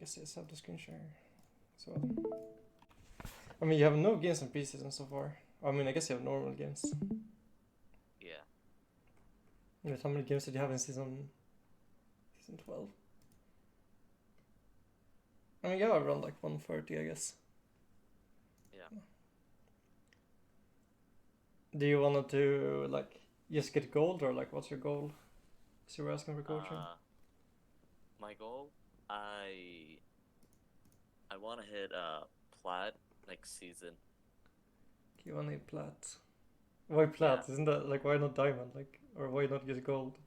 guess I have the screen share. So, I mean, you have no games on PC so far. I mean, I guess you have normal games. Yeah. Wait, how many games did you have in season 12? I mean, you have around like 130, I guess. Yeah. Do you want to like just get gold, or like what's your goal? So you were asking for coaching. My goal, I want to hit plat next season. You want to hit plat. Why plat? Yeah. Isn't that like, why not diamond? Like, or why not get gold?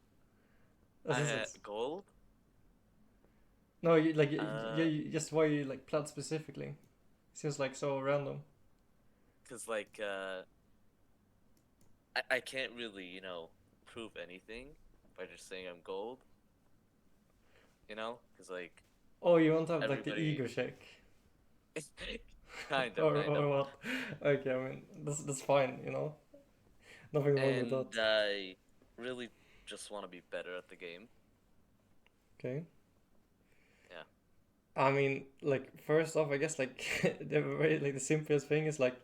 As I is had it? gold. No, you like Uh, just why you like plat specifically? Seems like so random. cause like I can't really prove anything by just saying I'm gold. Cause like Oh, you want to have like the everybody, ego shake, kind of, or kind of. what? Okay, I mean that's fine. Nothing wrong with that. And I really just want to be better at the game. Okay. Yeah. I mean, like first off, I guess like the simplest thing is like,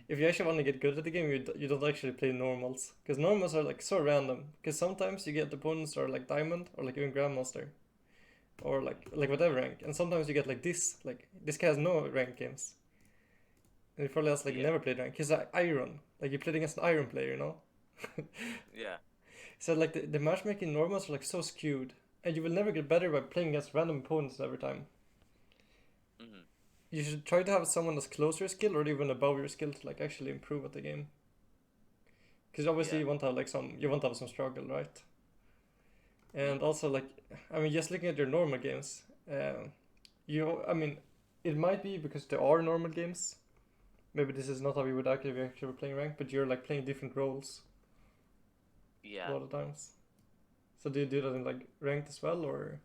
if you actually want to get good at the game, you don't actually play normals, because normals are like so random. Because sometimes you get opponents are like diamond or like even grandmaster or like whatever rank, and sometimes you get like this guy has no rank games, and he probably has like Yeah. never played rank. He's like iron, like you played against an iron player. Yeah. So like the matchmaking normals are like so skewed, and you will never get better by playing against random opponents every time. Hmm. You should try to have someone that's close to your skill or even above your skill to like actually improve at the game. Because obviously Yeah. you want to have some struggle, right? Hmm. And also like, I mean, just looking at your normal games, I mean, it might be because there are normal games. Maybe this is not how you would act if you actually were playing rank, but you're like playing different roles a Yeah. lot of times. So do you do that in like ranked as well, or?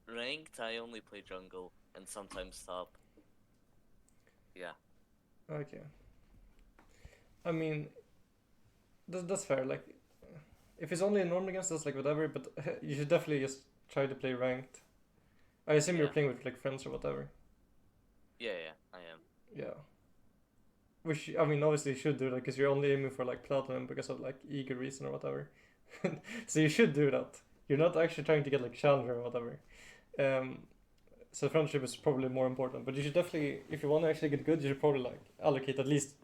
Ranked, I only play jungle and sometimes top. Yeah. Okay. I mean, that's fair. Like, if it's only in normal games, that's like whatever. But you should definitely just try to play ranked. I assume you're Yeah. playing with like friends or whatever. Yeah. Yeah. I am. Yeah. Which I mean, obviously you should do that because you're only aiming for like platinum because of like ego reason or whatever. So you should do that. You're not actually trying to get like challenger or whatever. Um, so friendship is probably more important. But you should definitely, if you want to actually get good, you should probably like allocate at least,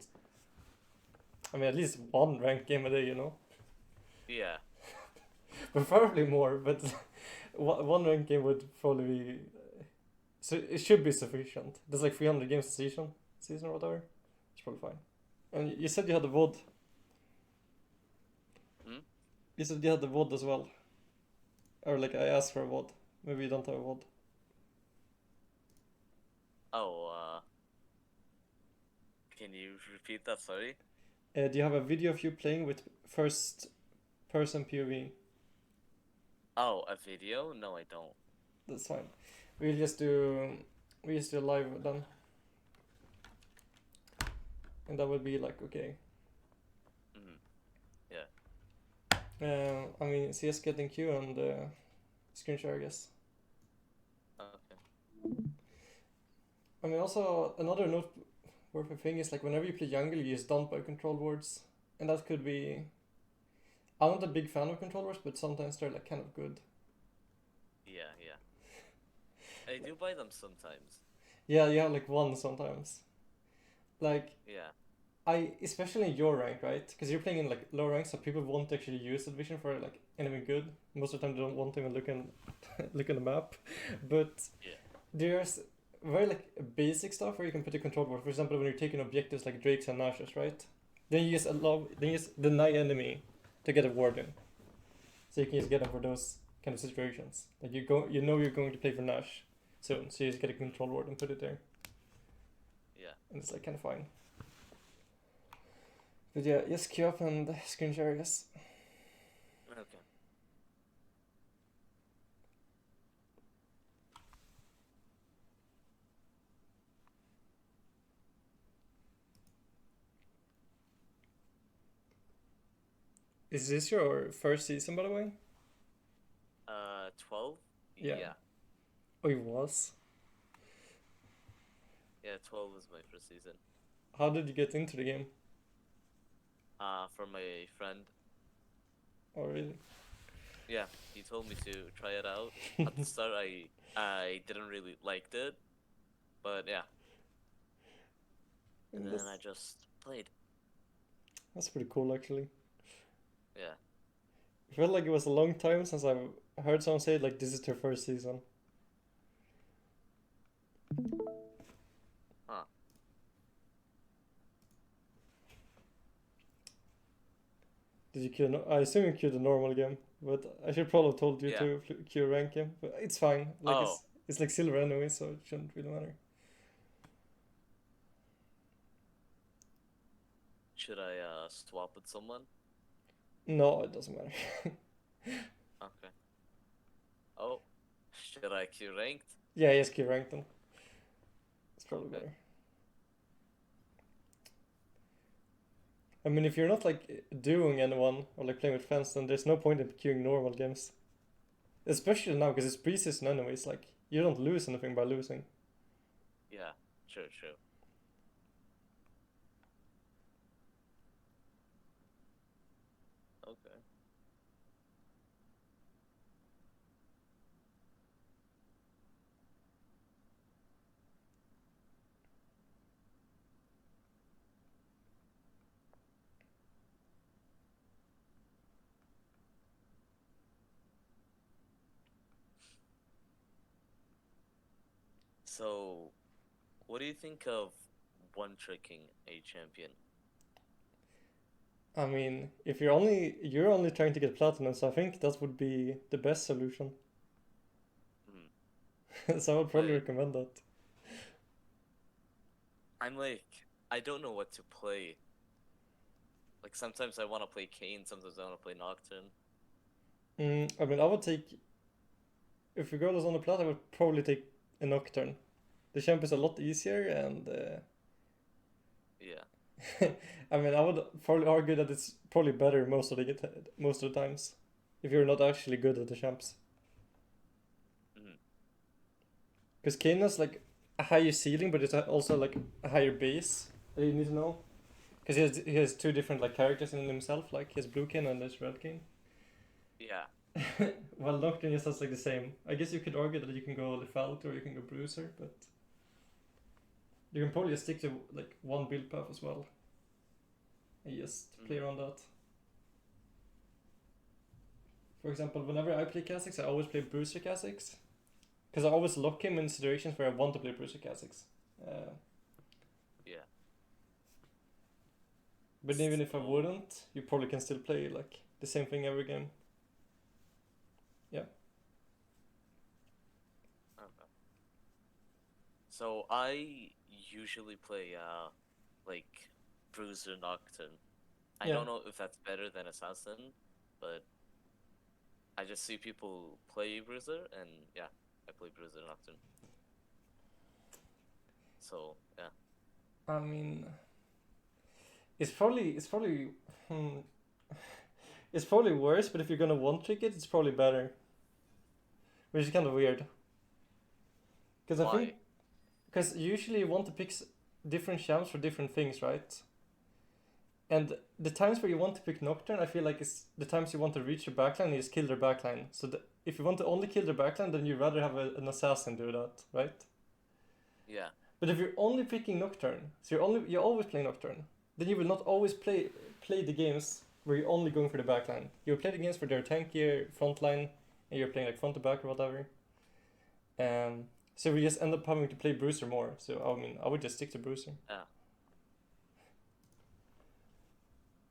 I mean, at least one ranked game a day. Yeah. Preferably more, but one ranked game would probably be. So it should be sufficient. There's like 300 games a season or whatever. It's probably fine. And you said you had the VOD. Hmm? You said you had the VOD as well. Or like I asked for a VOD. Maybe you don't have a VOD. Oh, can you repeat that? Sorry. Do you have a video of you playing with first person POV? Oh, a video? No, I don't. That's fine. We'll just do a live then, and that would be like okay. Hmm. Yeah. I mean CS getting Q and screen share, I guess. Okay. I mean also another noteworthy thing is like whenever you play jungle, you use don't buy control words, and that could be. I'm not a big fan of control words, but sometimes they're like kind of good. Yeah. Yeah. I do buy them sometimes. Yeah, you have like one sometimes. Like Yeah. especially in your rank, right? Because you're playing in like low rank, so people won't actually use that vision for like anything good. Most of the time, they don't want to even look in the map. But Yeah. there's very like basic stuff where you can put a control board. For example, when you're taking objectives like drakes and nashes, right? Then you just deny enemy to get a warden, so you can just get them for those kind of situations. Like you're going to play for Nash soon, so you just get a Hmm. control ward and put it there, Yeah. and it's like kind of fine. But yeah, just queue up and screen share, I guess. Okay. Is this your first season, by the way? 12? Yeah. Yeah. Oh, it was. Yeah, 12 was my first season. How did you get into the game? From my friend. Oh, really? Yeah, he told me to try it out. At the start, I didn't really liked it, but yeah, and then I That's just played. that's pretty cool, actually. Yeah. I felt like it was a long time since I've heard someone say like this is their first season. Huh. Did you queue? I assume you queued the normal game, but I should probably have told you Yeah. to queue rank game. But it's fine. Like Oh, it's like silver anyway, so it shouldn't really matter. should I swap with someone? No, it doesn't matter. Okay. Oh, should I queue ranked? Yeah, yes, queue rank then. It's probably Okay. better. I mean, if you're not like doing anyone or like playing with friends, then there's no point in queuing normal games. Especially now, because it's pre-season anyways. Like you don't lose anything by losing. Yeah. True. True. Okay. So, what do you think of one tricking a champion? I mean, if you're only trying to get platinum, so I think that would be the best solution. Hmm. So I would probably But recommend that. I'm like, I don't know what to play. Like sometimes I want to play Kane, sometimes I want to play Nocturne. I mean, I would take if your goal is on the plat, I would probably take a Nocturne. The champ is a lot easier, and Yeah. I mean, I would probably argue that it's probably better most of the times if you're not actually good at the champs. Hmm. Because Kane has like a higher ceiling, but it's also like a higher base that you need to know. Because he has two different like characters in himself, like his blue Kane and his red Kane. Yeah. Well, Nocturne just has like the same. I guess you could argue that you can go Lefalt or you can go Bruiser, but you can probably stick to like one build path as well and just play Hmm. around that. For example, whenever I play Kha'Zix, I always play Bruiser Kha'Zix because I always lock him in situations where I want to play Bruiser Kha'Zix. Uh, Yeah. but even if I So, wouldn't, you probably can still play like the same thing every game. Yeah. okay. So I usually play like Bruiser Nocturne. I Yeah. don't know if that's better than Assassin, but I just see people play Bruiser and yeah, I play Bruiser Nocturne. So, yeah. I mean, it's probably hmm, it's probably worse. But if you're gonna one trick it, it's probably better, which is kind of weird. Because I think Why? because usually you want to pick different champs for different things, right? And the times where you want to pick Nocturne, I feel like it's the times you want to reach your backline and just kill their backline. So if you want to only kill their backline, then you'd rather have an assassin do that, right? Yeah. But if you're only picking Nocturne, so you're always playing Nocturne, then you will not always play the games where you're only going for the backline. You'll play the games where they're tankier, frontline, and you're playing like front to back or whatever. So we just end up having to play Bruiser more. So I mean, I would just stick to Bruiser, Yeah.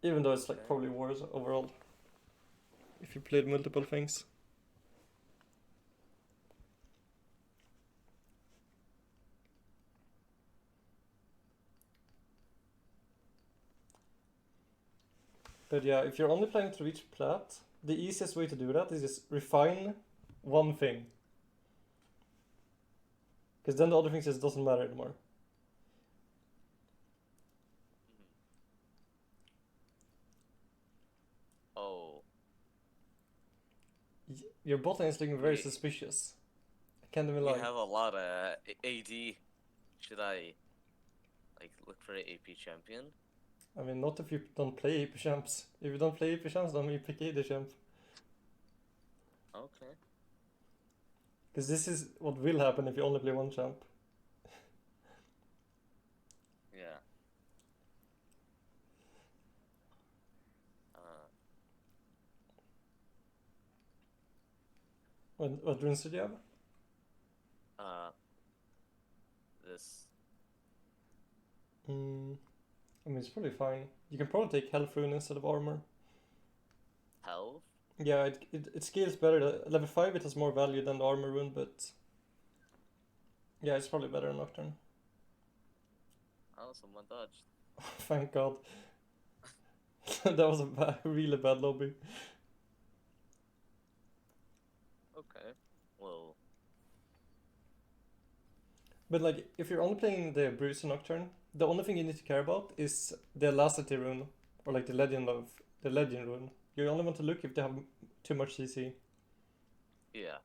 even though it's like Okay. probably worse overall if you played multiple things. But yeah, if you're only planning to reach plat, the easiest way to do that is just refine one thing. Because then the other things just doesn't matter anymore. Mhm. Oh, Your bot lane is looking very wait. suspicious. Can't even We lie. have a lot of AD. Should I like look for an AP champion? I mean, not if you don't play AP champs. If you don't play AP champs, then you pick AD champ. Okay. Because this is what will happen if you only play one champ. Yeah. Uh, What runes did you have? uh, this. I mean, it's probably fine. You can probably take health rune instead of armor. Health? Yeah, it scales better. Level 5 it has more value than the armor rune, but yeah, it's probably better in Nocturne. Oh, someone dodged. Thank God. That was a really bad lobby. Okay. Well, But like, if you're only playing the Bruiser Nocturne, the only thing you need to care about is the Elasticity rune, or like the Legend rune. You only want to look if they have too much CC, yeah.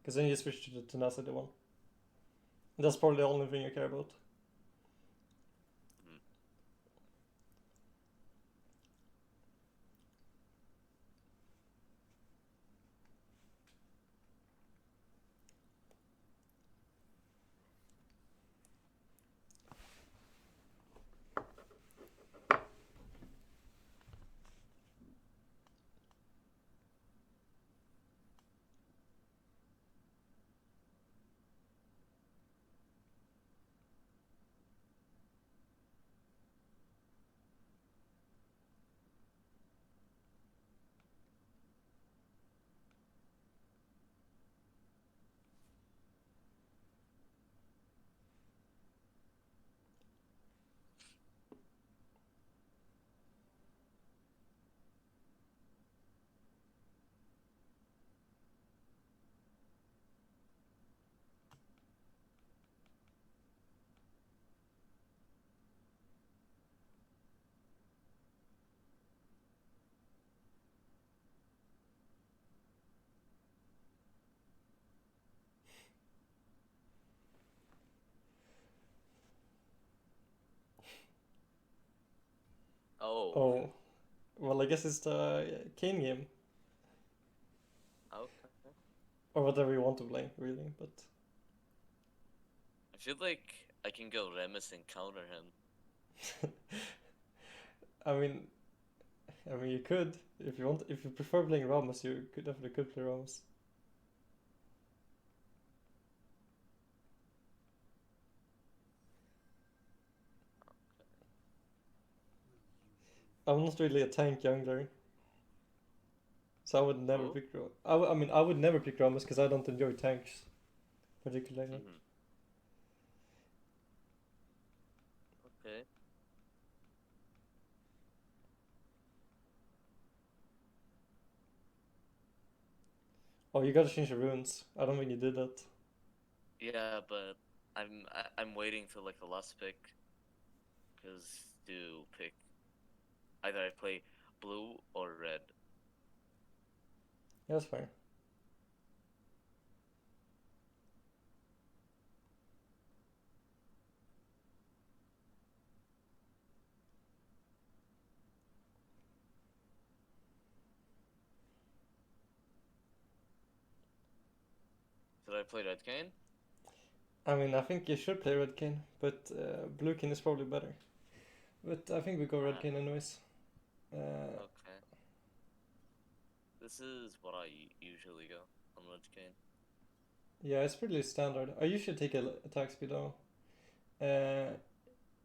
because then you switch to the Tenacity one. That's probably the only thing you care about. Mm. Oh. Oh, well, I guess it's the Kane game, Okay. or whatever you want to play, really. But I feel like I can go Remus and counter him. I mean, you could if you want. If you prefer playing Ramos, you could play Ramos. I'm not really a tank jungler, so I would never Oh. pick. I mean, I would never pick Ramos because I don't enjoy tanks particularly. Mm-hmm. Okay. Oh, you gotta change the runes. I don't think you did that. Yeah, but I'm waiting till like the last pick, cause to pick either I play blue or red. Yeah, that's fine. Should I play red cane? I mean, I think you should play Red King, but Blue King is probably better. But I think we go Red King anyways. Okay. This is what I usually go on red cane. Yeah, it's pretty standard. I usually take a attack speed though.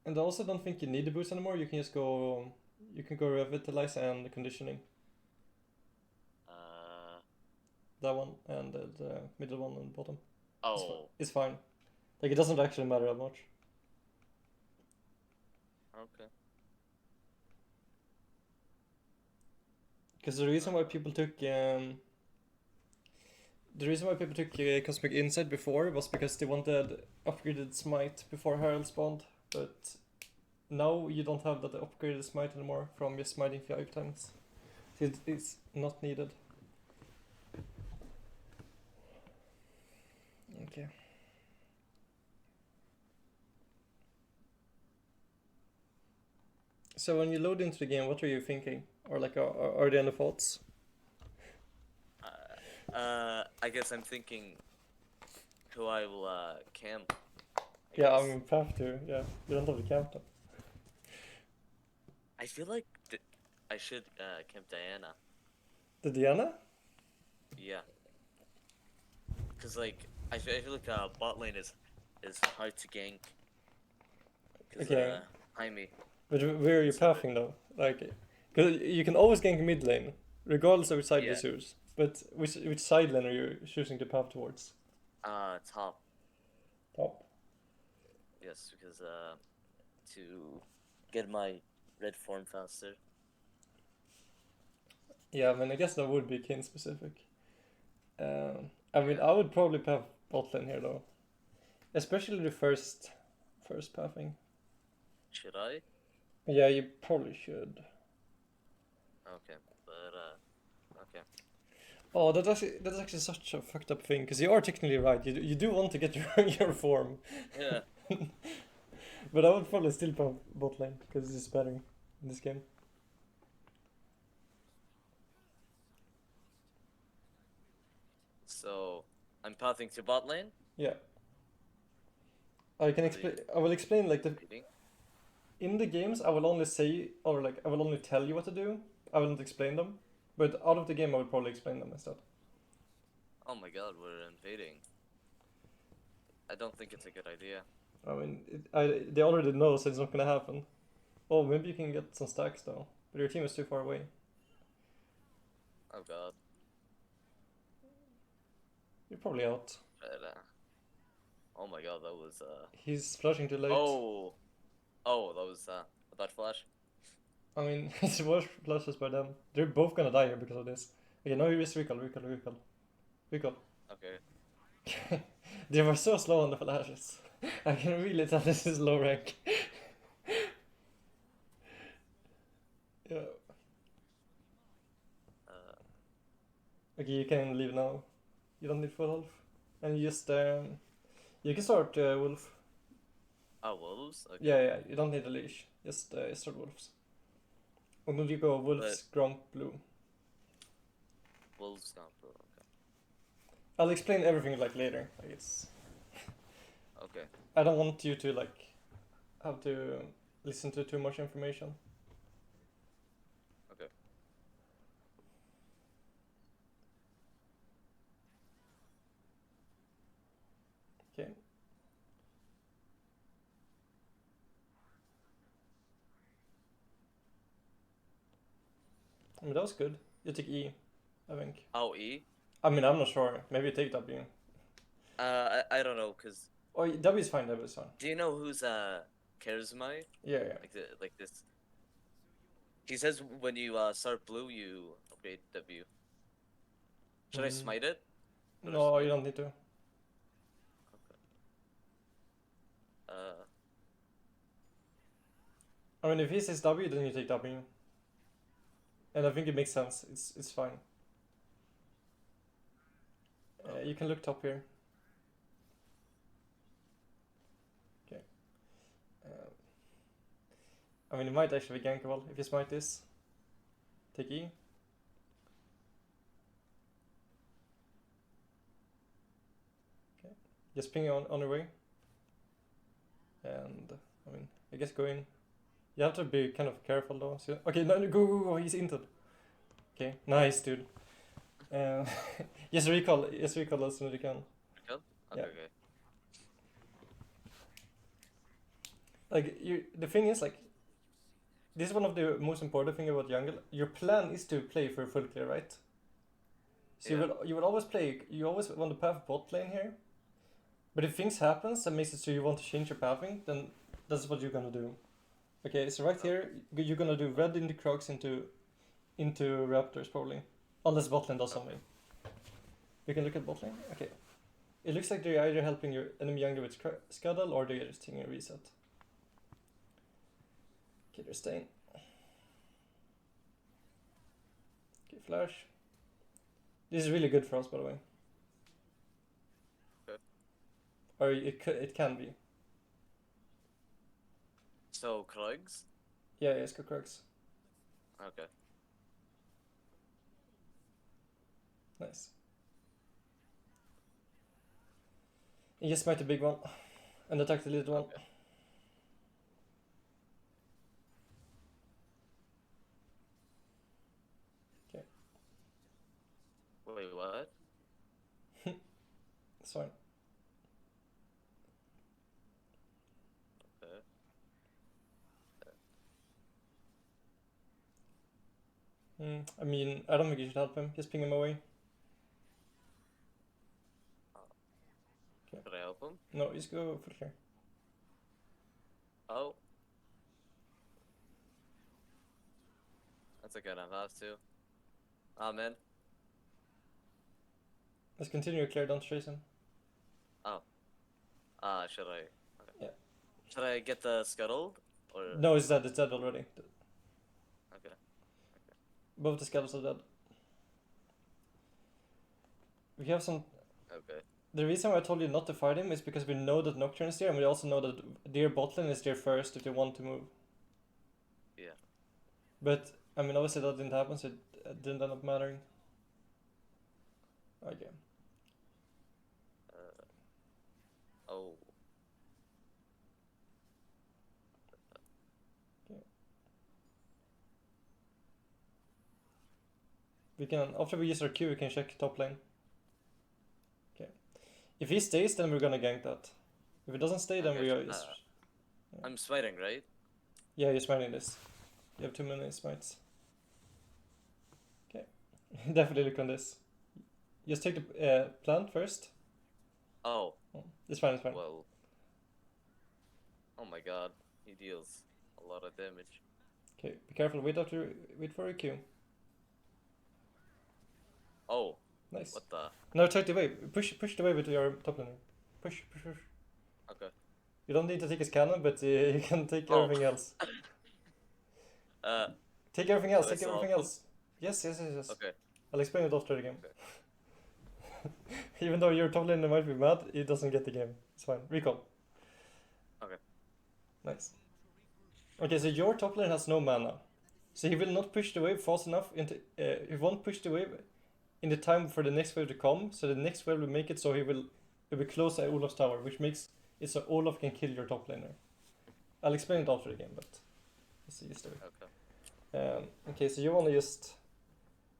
And I also don't think you need the boost anymore. You can just go. You can go revitalize and conditioning. Uh That one and the middle one on the bottom. oh. It's fine. Like it doesn't actually matter that much. Okay. Because the reason why people took Cosmic Insight before was because they wanted upgraded Smite before Herald spawned, but now you don't have that upgraded Smite anymore from just smiting 5 times. So it's not needed. Okay. So when you load into the game, what are you thinking? Or like, are there any thoughts? I guess I'm thinking who I will camp. I Yeah, I guess. mean, have to. Yeah, you don't have the camp though. I feel like I should camp Diana. The Diana? Yeah, cause like I feel like bot lane is hard to gank. Cause Okay, Jaime. but where are you So pathing though? Like, because you can always gank mid lane, regardless of which side you yeah, choose. But which side lane are you choosing to path towards? top. Top. Yes, because to get my red form faster. Yeah, I mean, I guess that would be kin specific. I mean, Yeah. I would probably path bot lane here though, especially the first pathing. Should I? Yeah, you probably should. Okay, but okay. Oh, that's actually such a fucked up thing because you are technically right. You do want to get your form, Yeah. but I would probably still path bot lane because it's better in this game. So I'm pathing to bot lane. Yeah, I can Are they explain. I will explain like the waiting? in the games. I will only say or like I will only tell you what to do. I will not explain them. But out of the game, I would probably explain them instead. Oh my god, we're invading. I don't think it's a good idea. I mean, they already know, so it's not gonna happen. Oh, maybe you can get some stacks though, but your team is too far away. Oh god. You're probably out. But, oh my god, that was He's flashing too late. oh that was a bad flash. I mean, it's worse flashes by them. They're both gonna die here because of this. Okay, now you just recall. Okay. They were so slow on the flashes. I can really tell this is low rank. Yeah. Uh Okay, you can leave now. You don't need full health. And you just, you can start wolf. oh wolves? Okay. Yeah, you don't need a leash. Just start wolves. And then you go wolves, gromp, blue. Wolves not blue, okay. I'll explain everything like later. Like it's, Okay. I don't want you to like have to listen to too much information. Okay. Okay. I mean that was good. You take E, I think. Oh E? I mean I'm not sure. Maybe you take W. I don't know, cause Oh, W is fine. W is fine. do you know who's Charisma? Yeah. Like this. He says when you start blue, you upgrade W. Should I Mm, smite it? Should I no, smite you it? don't need to. Okay. Uh, I mean if he says W, then you take W. And I think it makes sense. It's fine. okay. You can look top here. Okay. I mean, it might actually be gankable if you smite this. Take E. Okay. Just ping on your way. And, I mean, I guess go in. You have to be kind of careful though. So, okay, no, go, he's inted. Okay, nice, dude. Just recall as soon as you can. Kill? Okay, Yeah. okay. Like, the thing is, like, this is one of the most important thing about jungle. Your plan is to play for full clear, right? So Yeah. you will always play. You always want to path bot lane here. But if things happens that makes it so you want to change your pathing, then that's what you're gonna do. Okay, so right here you're gonna do red into Crocs into Raptors probably, unless bot lane does something. You can look at bot lane. Okay, it looks like they're either helping your enemy jungler with Scuttle or they're just taking a reset. Okay, they're staying. Okay, flash. This is really good for us, by the way. Okay. or it can be. So Krugs? Yeah, it's got Krugs. Okay. Nice. You just smite the big one and attack the little one. Okay. Okay. Wait, what? It's fine. Okay. I mean, I don't think you should help him. Just ping him away. Should I help him? No, just go for clear. Oh. That's okay, I don't have to. Man. Let's continue clear, don't chase him. Should I? Okay. Yeah. Should I get the scuttled? Or No, it's dead already. okay. Both the skeletons are dead. We have some. Okay. The reason why I told you not to fight him is because we know that Nocturne is there, and we also know that their botlane is there first if they want to move. Yeah. But, I mean, obviously that didn't happen, so it didn't end up mattering. Okay. Oh. We can, after we use our Q, we can check top lane. Okay. If he stays, then we're gonna gank that. If it doesn't stay, then Okay, we are just... I'm smiting, right? Yeah, you're smiting this. You have too many smites. Okay. Definitely look on this. Just take the plant first. Oh. It's fine, it's fine. Well. Oh my god. He deals a lot of damage. Okay, be careful. Wait for a Q. Oh. Nice. What the? Now take the wave. Push the wave with your top laner. Push. Okay. You don't need to take his cannon, but you can take everything else. Take everything else. Take everything else. Yes. Okay. I'll explain it after the game. Okay. Even though your top laner might be mad, he doesn't get the game. It's fine. Recall. Okay. Nice. Okay, so your top lane has no mana, so he will not push the wave fast enough into. He won't push the wave in the time for the next wave to come. So the next wave will make it so it will close at Olaf's tower, which makes it so Olaf can kill your top laner. I'll explain it after the game, but let's see this way. Okay. Okay, so you wanna just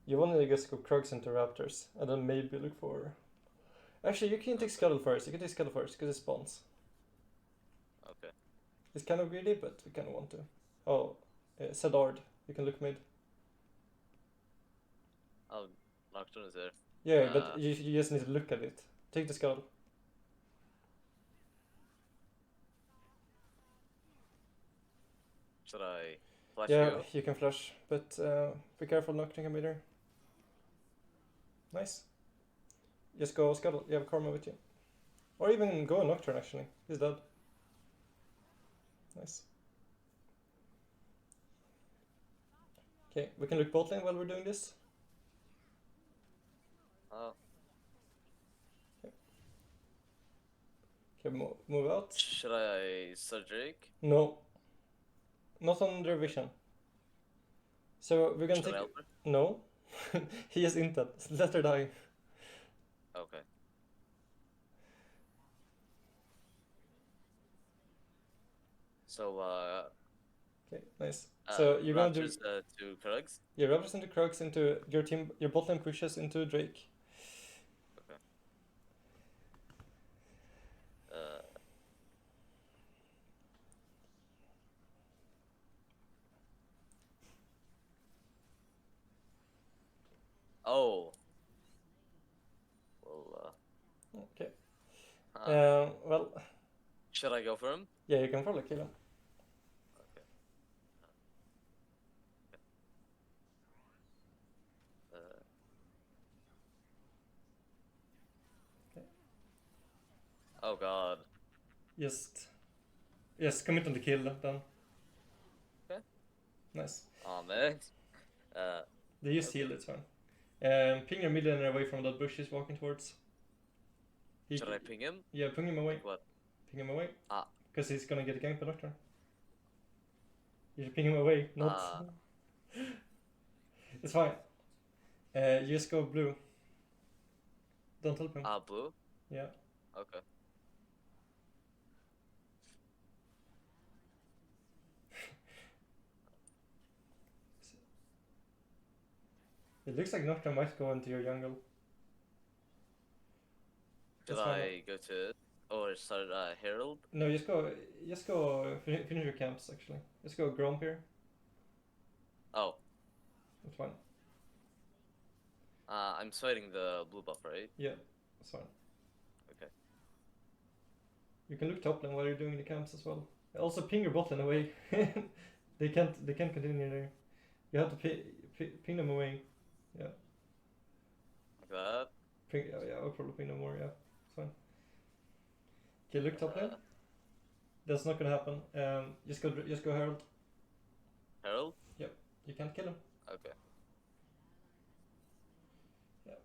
go Krugs into Raptors, and then maybe look for. Actually, you can take Scuttle first. You can take Scuttle first because it spawns. Okay. It's kind of greedy, but we kind of want to. Oh, Sedard. You can look mid. Oh, Nocturne is there. Yeah, but you just need to look at it. Take the Scuttle. Should I flash Yeah, you? you can flash, but be careful, Nocturne can be there. Nice. Just go Scuttle. You have Karma with you. Or even go Nocturne, actually. He's dead. Nice. Okay, we can look bot lane while we're doing this. Oh. Okay, move out. Should I Surgic? No. Not on their vision. So we're gonna Should I take... help her? No. He is inted. Let her die. Okay. So, Okay, nice. So you're gonna do... Raptors to Krugs? Yeah, represent the Krugs into your team. Your bot lane pushes into Drake. Okay. Oh. Well, Okay. huh. Well, Should I go for him? yeah, you can probably kill him. Okay. Okay. Oh god. Just commit on the kill then. Okay. Nice. Oh man. They just Okay. heal, it's fine. Ping your millionaire away from that bush he's walking towards. Should I ping him? Yeah, ping him away. Like what? Ping him away. Ah. Because he's gonna get a gank by Nocturne. You should ping him away, not. It's fine. You just go blue. Don't help him. Blue? Yeah. Okay. It looks like Nocturne might go into your jungle. Should I go to it? Or start Herald? No, just go finish your camps actually. Just go Gromp here. Oh. That's fine. I'm sweating the blue buff, right? Yeah, that's fine. Okay. You can look top lane while you're doing the camps as well. Also ping your bot lane away. they can't continue there. You have to ping them away. Yeah. Like that? Yeah, I'll probably ping them more, yeah. It's fine. Okay, look top lane. That's not gonna happen. Just go Herald. Herald? Yep. You can't kill him. Okay. Yeah.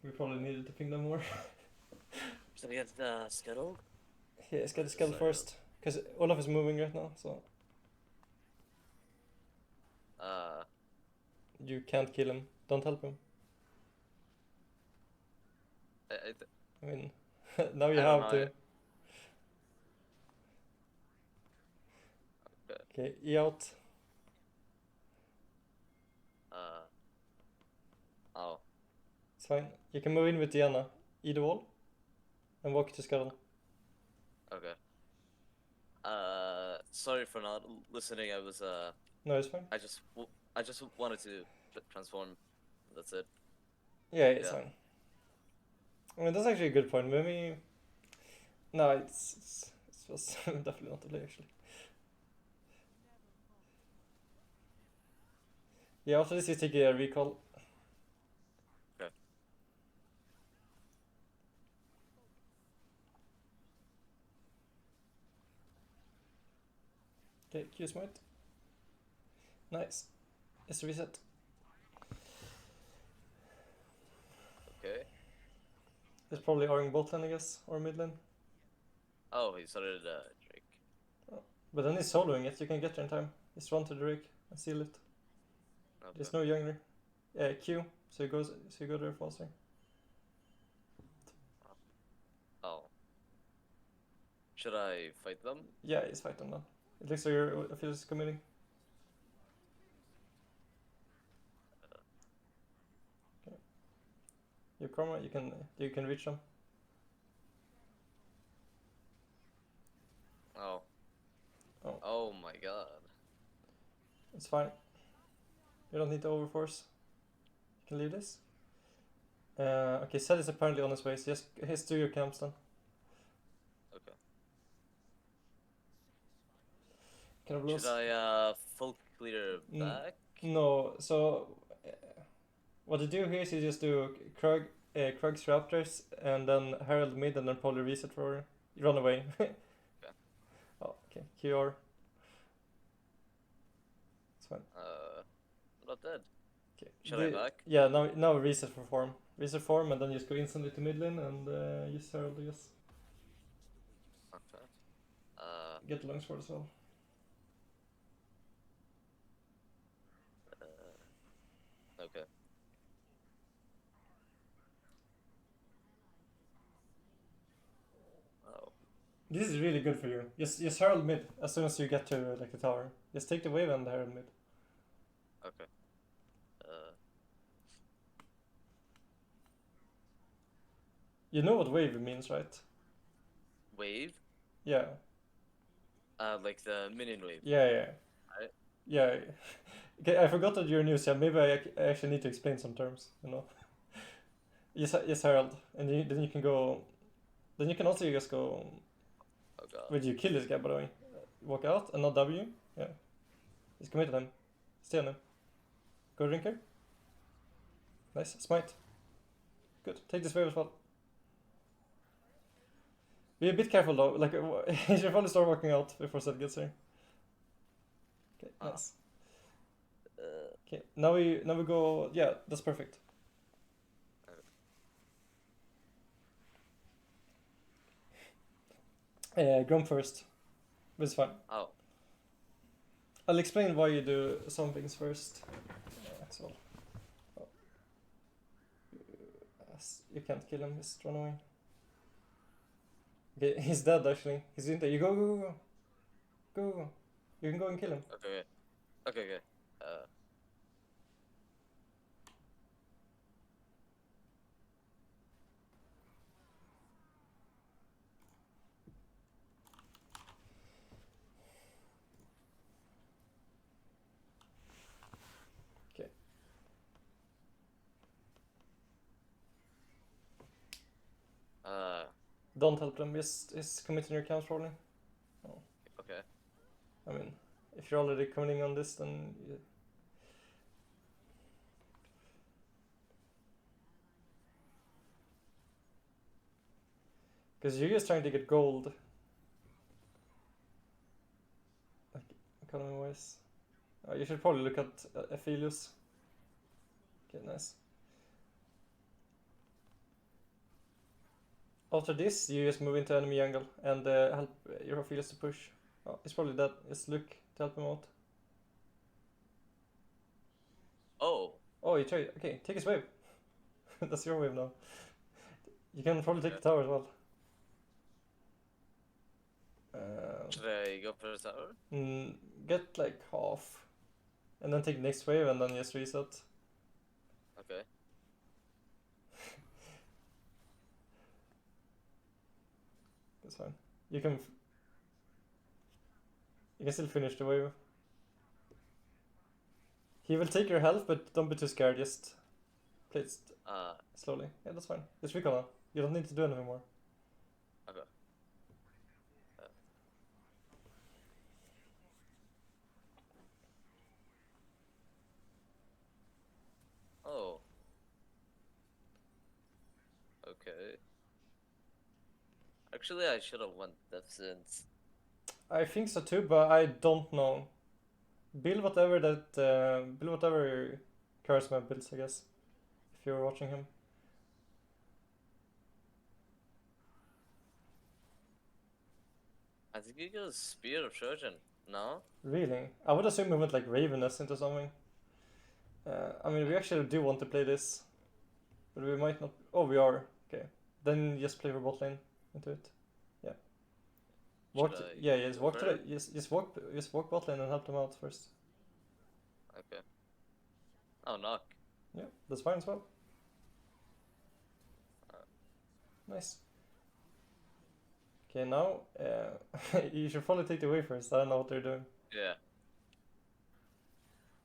We probably needed to ping them more. Should I get Skittle? Yeah, let's get the Skittle first. Because Olaf is moving right now, so. You can't kill him. Don't help him. I mean, now you have to. Okay, E out. Oh. It's fine. You can move in with Diana. E the wall. And walk to Scuttle. Okay. Sorry for not listening. I was No, it's fine. I just wanted to transform. That's it. Yeah, it's fine. I mean, that's actually a good point. Maybe. No, it was definitely not a play actually. Yeah, after this you take a recall. Okay. Okay, Q smite. Nice. Let's reset. Okay. It's probably Aring bot lane, I guess, or mid lane. Oh, he started Drake. Oh. But then he's soloing it, you can get there in time. Just run to the Drake and seal it. Okay. There's no jungler. Q, so you go there faster. Oh. Should I fight them? Yeah, he's fighting now. It looks like your affiliate is committing. Okay. Your karma, you can reach them. Oh. Oh. Oh my god. It's fine. You don't need to overforce. You can leave this. Okay, Seth is apparently on his way, so just do your camps then. Okay. Should I full clear back? No, so what you do here is you just do Krug's Raptors and then Herald mid and then probably reset for you run away. Okay. Oh, okay. QR. It's fine. I'm not dead. Okay. Should I back? Yeah, now reset for form. Reset form and then just go instantly to mid lane and use Herald, I guess. Okay. Get the Longsword as well. Okay. Oh. This is really good for you. Just Herald mid as soon as you get to like the tower. Just take the wave and the Herald mid. Okay. You know what wave means, right? Wave? Yeah. Like the minion wave. Yeah. Right? Yeah. Okay, I forgot that you're new, so maybe I actually need to explain some terms, you know. Yes, Herald. And then you can go. Then you can also just go. Oh god. Wait, you kill this guy, by the way. Walk out and not W. Yeah. Just commit to him. Stay on him. Go drinker. Nice. Smite. Good. Take this wave as well. Be a bit careful though. Like, you should probably start walking out before Seth gets here. Okay, nice. Okay, now we go. Yeah, that's perfect. Grump first. But it's fine. Oh, I'll explain why you do some things first. So. Oh. You can't kill him, just run away. Okay, he's dead actually. He's in there. You go, go, go, go. Go, go. You can go and kill him. okay. Okay, okay. Okay. Don't help them, just commit in your camps probably. Okay. I mean, if you're already committing on this, then... Because you're just trying to get gold. Like, economy wise. You should probably look at Aphelios. Okay, nice. After this, you just move into enemy angle and help your Aphelios to push. Oh, he's probably dead. Just look to help him out. Oh. Oh, you tried. Okay, take his wave. That's your wave now. You can probably take Okay. the tower as well. Should I go for the tower? Get like half. And then take next wave and then just reset. Okay. That's fine. You can still finish the wave. He will take your health, but don't be too scared. Just play it slowly. Yeah, that's fine. Just recall now. You don't need to do anything more. Okay. Oh. Okay. Actually, I should have won Death Sins. I think so too, but I don't know. Build whatever Charisma builds, I guess. If you're watching him. I think he goes Spear of Trojan. No? Really? I would assume we went like Ravenous into something. I mean, we actually do want to play this. But we might not. Oh, we are. Okay. Then just play for bot lane into it. Yeah. Walk. Yeah, just walk to the, just walk bot lane and help them out first. Okay. Oh, knock. Yeah, that's fine as well. Nice. Okay, now you should probably take the wave first. I don't know what they're doing. Yeah.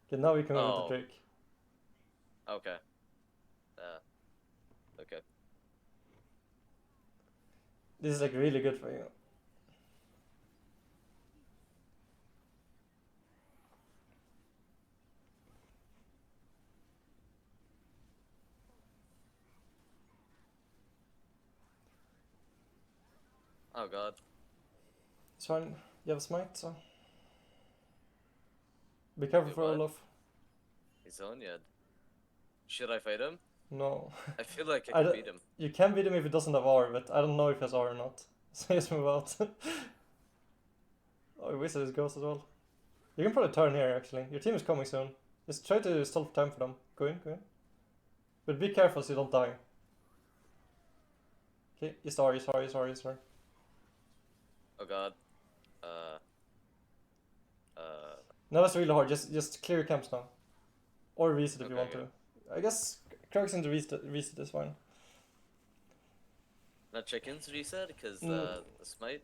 Okay, now we can move into Drake. Okay. Okay. This is like really good for you. Oh god. It's fine. You have a smite, so be careful Wait, for what? Olaf. He's on yet. Should I fight him? No. I feel like I can beat him. You can beat him if he doesn't have R, but I don't know if he has R or not. So just move out. Oh, he wasted his ghost as well. You can probably turn here actually. Your team is coming soon. Just try to stall time for them. Go in, go in. But be careful so you don't die. Okay, he's R. Oh god. No, it's really hard. Just clear your camps now. Or reset if you want to. I guess Krag's into reset is fine. Not chickens reset because the smite.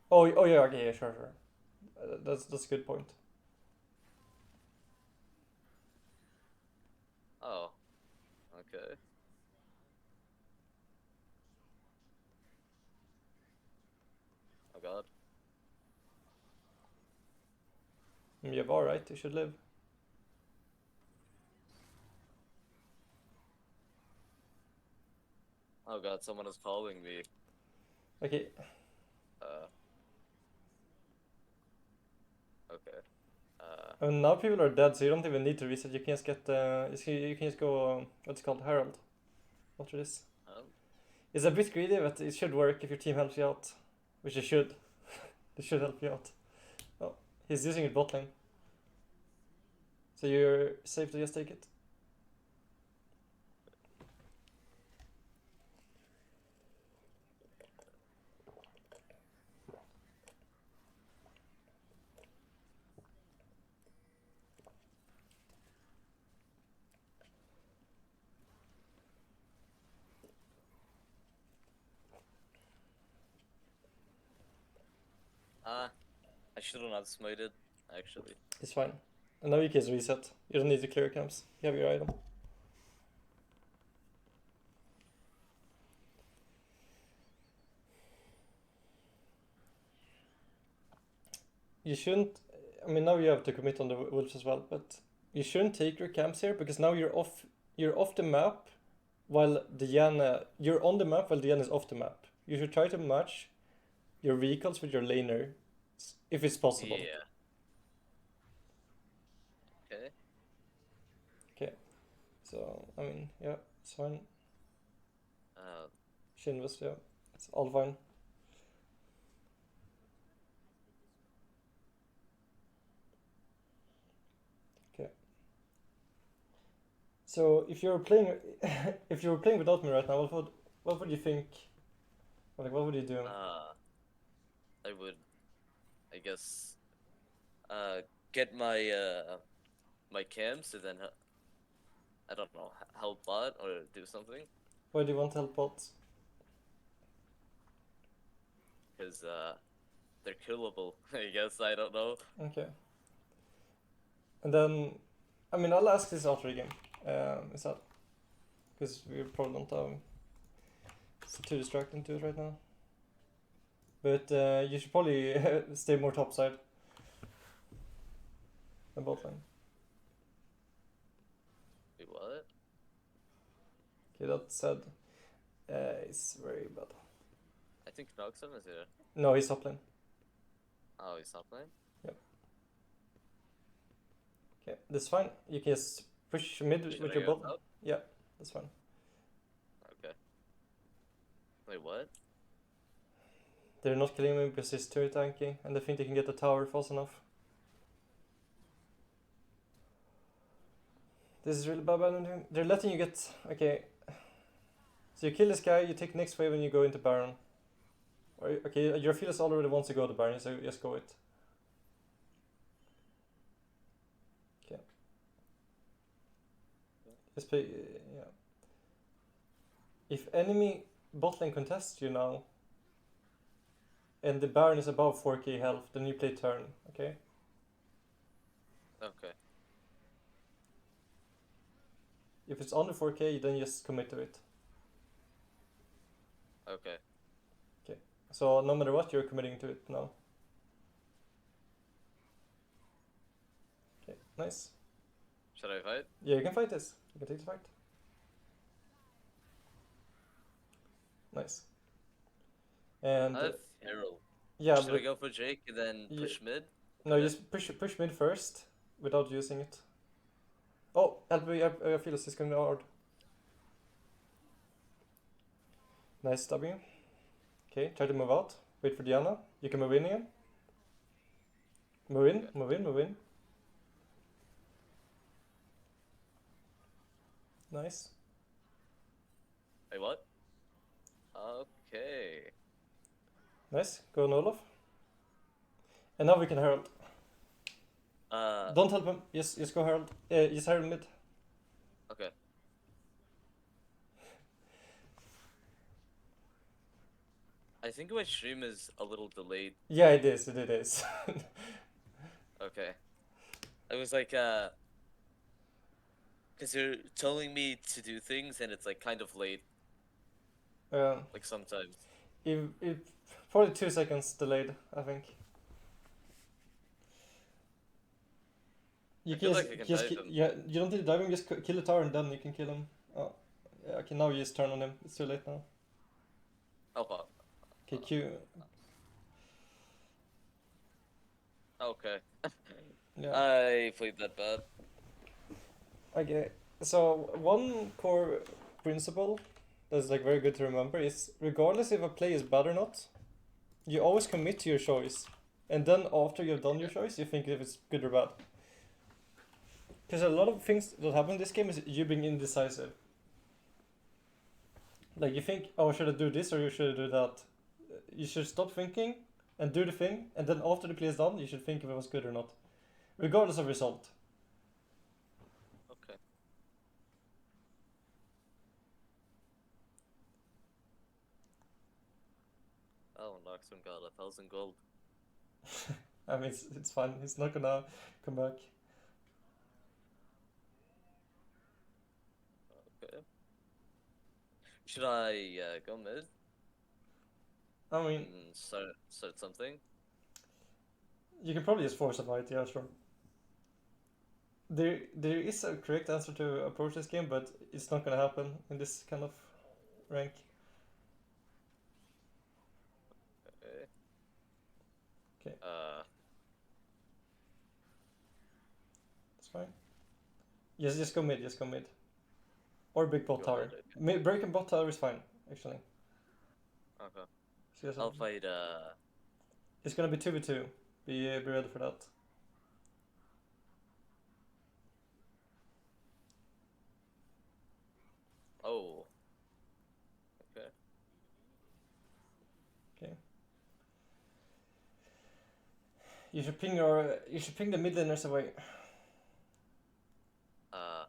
Oh yeah, okay, yeah, sure. That's a good point. Oh. Okay. Oh god. You have R, right? You should live. Oh god, someone is calling me. Okay. Okay. And now people are dead, so you don't even need to reset. You can just get you can just go what's it called, Herald. After this. It's a bit greedy, but it should work if your team helps you out. which they should. They should help you out. Oh, he's using it bot lane. So you're safe to just take it. I should have not smited, actually. It's fine. And now you can reset. You don't need to clear camps. You have your item. You shouldn't. I mean, now you have to commit on the wolves as well, but you shouldn't take your camps here because now you're off. You're off the map, while Diana. You're on the map while Diana is off the map. You should try to match your vehicles with your laner, if it's possible. Yeah. Okay. Okay. So I mean, yeah, it's fine. Shinvas, yeah, it's all fine. So if you're playing, if you were playing without me right now, what would you think? Like, what would you do? I would, I guess, get my my camps and then I don't know, help bot or do something. Why do you want to help bots? Because they're killable. I guess I don't know. Okay. And then, I mean, I'll ask this after the game. Is that because we probably don't have. It's too distracting to it right now. But you should probably stay more topside than bot lane. Wait, what? Okay, that said, it's very bad. I think Noxon is here. No, he's top lane. Oh, he's not playing? Yep. Okay, that's fine. You can just push mid Should with I your go bot. top? Yeah, that's fine. Okay. Wait, what? They're not killing me because he's too tanky, and they think they can get the tower fast enough. This is really bad. They're letting you get. Okay. So you kill this guy, you take next wave, and you go into Baron. Or, okay, your Felis already wants to go to Baron, so just go it. Okay. Just pay. Yeah. If enemy bot lane contests you now, and the Baron is above 4k health, then you play turn, okay? Okay. If it's under 4k, then just commit to it. Okay. So no matter what, you're committing to it now. Okay, nice. Should I fight? Yeah, you can fight this. You can take the fight. Nice. And I have Herald. yeah, Should I but go for Jake and then Yeah. push mid? no, Okay. just push mid first without using it. Oh, LB, I feel this is going hard. Nice W. Okay, try to move out. Wait for Diana. You can move in again. Move in, Okay. move in, move in. Nice. Wait, what? Okay. Nice. Go on Olaf. And now we can Herald. Don't help him. Just go Herald. Just Herald mid. Okay. I think my stream is a little delayed. Yeah, it is. It is. Okay. I was like, because you're telling me to do things and it's like kind of late, like sometimes. It probably 2 seconds delayed, I think. You I feel can like I can just dive him. yeah, you don't need to dive him, just kill the tower and then you can kill him. Oh, yeah, okay, now you just turn on him. It's too late now. Oh, fuck. Okay, Q. Okay. Yeah. I played that bad. Okay, so one core principle that's like very good to remember is regardless if a play is bad or not, You always commit to your choice, and then after you've done your Yeah. choice, you think if it's good or bad. Because a lot of things that happen in this game is you being indecisive. Like you think, oh, should I do this or should I do that? You should stop thinking and do the thing, and then after the play is done, you should think if it was good or not, regardless of result. Okay. Oh, Noxon got 1,000 gold. I mean, it's fine. He's not gonna come back. Okay. Should I go mid I mean, and start something? you can probably just force a fight, yeah, sure. There is a correct answer to approach this game, but it's not gonna happen in this kind of rank. Okay. Okay. That's fine. Yes, just go mid. Just go mid. Or big bot Go tower. mid, okay. Breaking bot tower is fine, actually. Okay. So yes, I'll fight it's gonna be 2v2. Be ready for that. oh. Okay. Okay. You should ping the mid laners away, Uh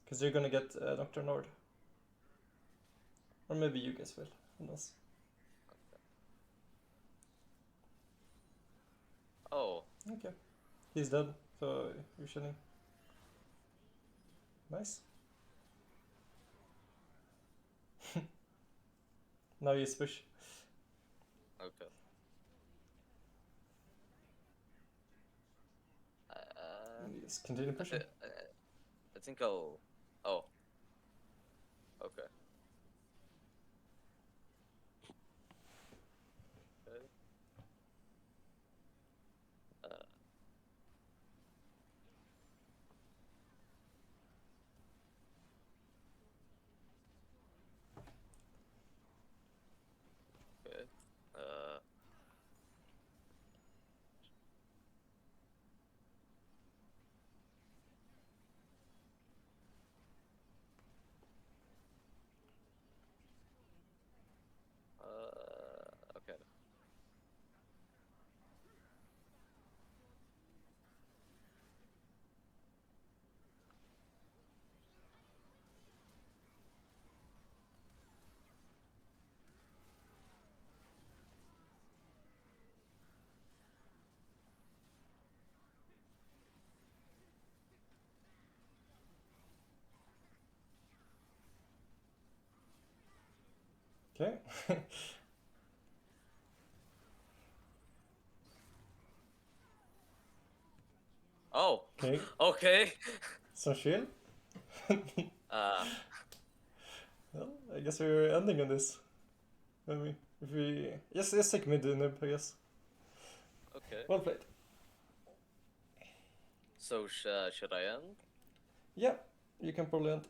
because they're gonna get Dr. Nord. Or maybe you guys will. Who knows? oh. Okay. He's dead, so you're shooting. Nice. Now you swish. Okay. Just continue pushing. I think I'll. Oh. Okay. Okay. Okay. Okay. Okay. Oh. Okay. Okay. So chill. Uh. Well, I guess we're ending on this. Maybe if we just take mid nib, I guess. Okay. Well played. So should I end? Yeah, you can probably end.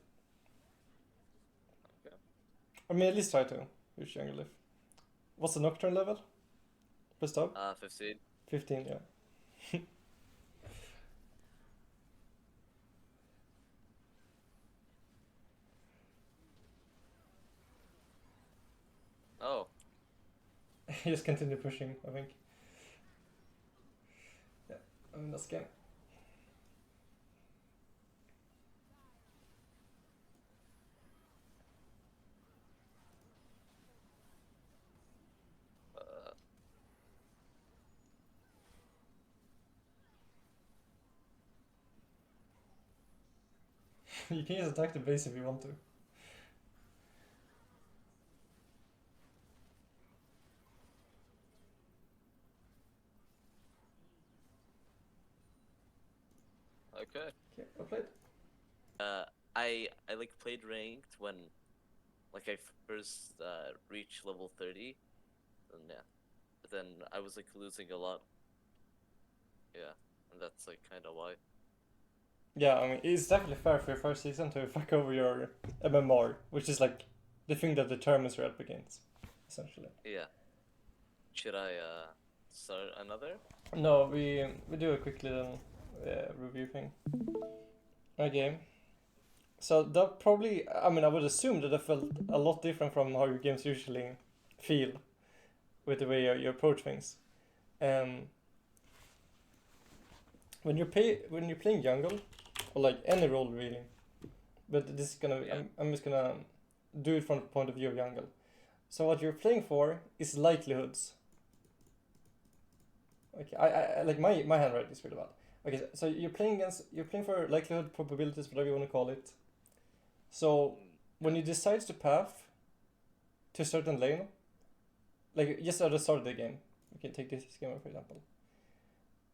Okay. I mean, at least try to. Use jungle lift. What's the nocturne level? Plus top? 15. 15, yeah. Oh. Just continue pushing, I think. Yeah, I mean, that's game. Uh. You can just attack the base if you want to. Okay. Okay, well played. I like played ranked when like I first reached level 30, and yeah, but then I was like losing a lot. Yeah, and that's like kind of why. Yeah, I mean, it's definitely fair for your first season to fuck over your MMR, which is like the thing that determines your LP gains, essentially. Yeah. should I start another? No, we do a quick little review thing. Okay. So that probably, I mean, I would assume that it felt a lot different from how your games usually feel with the way you approach things. Um, when you're playing jungle, or like any role really, but this is gonna, Yeah. I'm just gonna do it from the point of view of jungle. So what you're playing for is likelihoods. Okay, I like my handwriting is really bad. Okay, so you're playing for likelihood, probabilities, whatever you want to call it. So Mm, when yeah. you decide to path to a certain lane, like just at the start of the game, we can take this game for example.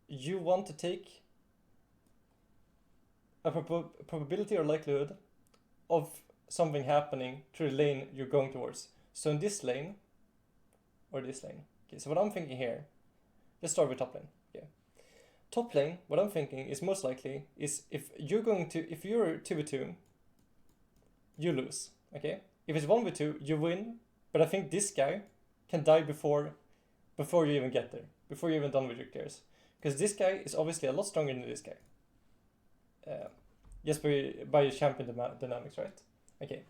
You want to take a probability or likelihood of something happening to the lane you're going towards. So in this lane, or this lane. Okay, so what I'm thinking here, let's start with top lane. Okay. Top lane, what I'm thinking is most likely is if you're 2v2, you lose. Okay? If it's 1v2, you win, but I think this guy can die before you even get there, before you're even done with your clears. Because this guy is obviously a lot stronger than this guy. Just by champion dynamics, right? Okay.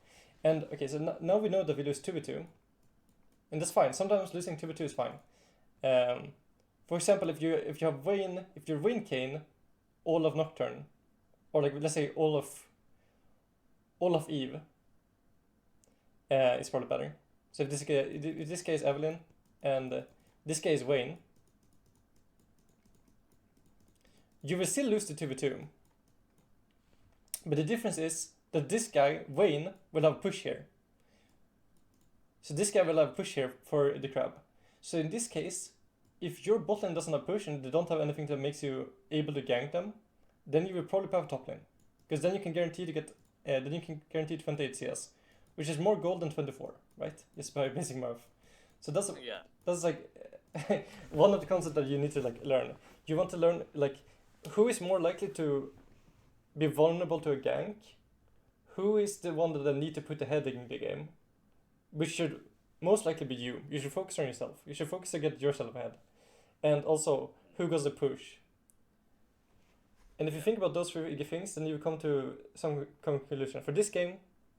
And okay, so now we know that we lose 2v2, and that's fine. Sometimes losing 2v2 is fine. For example, if you're Vayne Kayn, all of Nocturne, or like let's say all of Eve, is probably better. So if this guy is Evelyn and this guy is Vayne, you will still lose the 2v2. But the difference is that this guy, Vayne, will have push here. So this guy will have push here for the crab. So in this case, if your bot lane doesn't have push and they don't have anything that makes you able to gank them, then you will probably have top lane. Because then you can guarantee to get 28 CS, which is more gold than 24, right? Just by basic math. So that's like one of the concepts that you need to like learn. You want to learn like who is more likely to be vulnerable to a gank, who is the one that they need to put ahead in the game, which should most likely be you. You should focus on yourself. You should focus to get yourself ahead. And also, who goes the push? And if you think about those three things, then you come to some conclusion. For this game,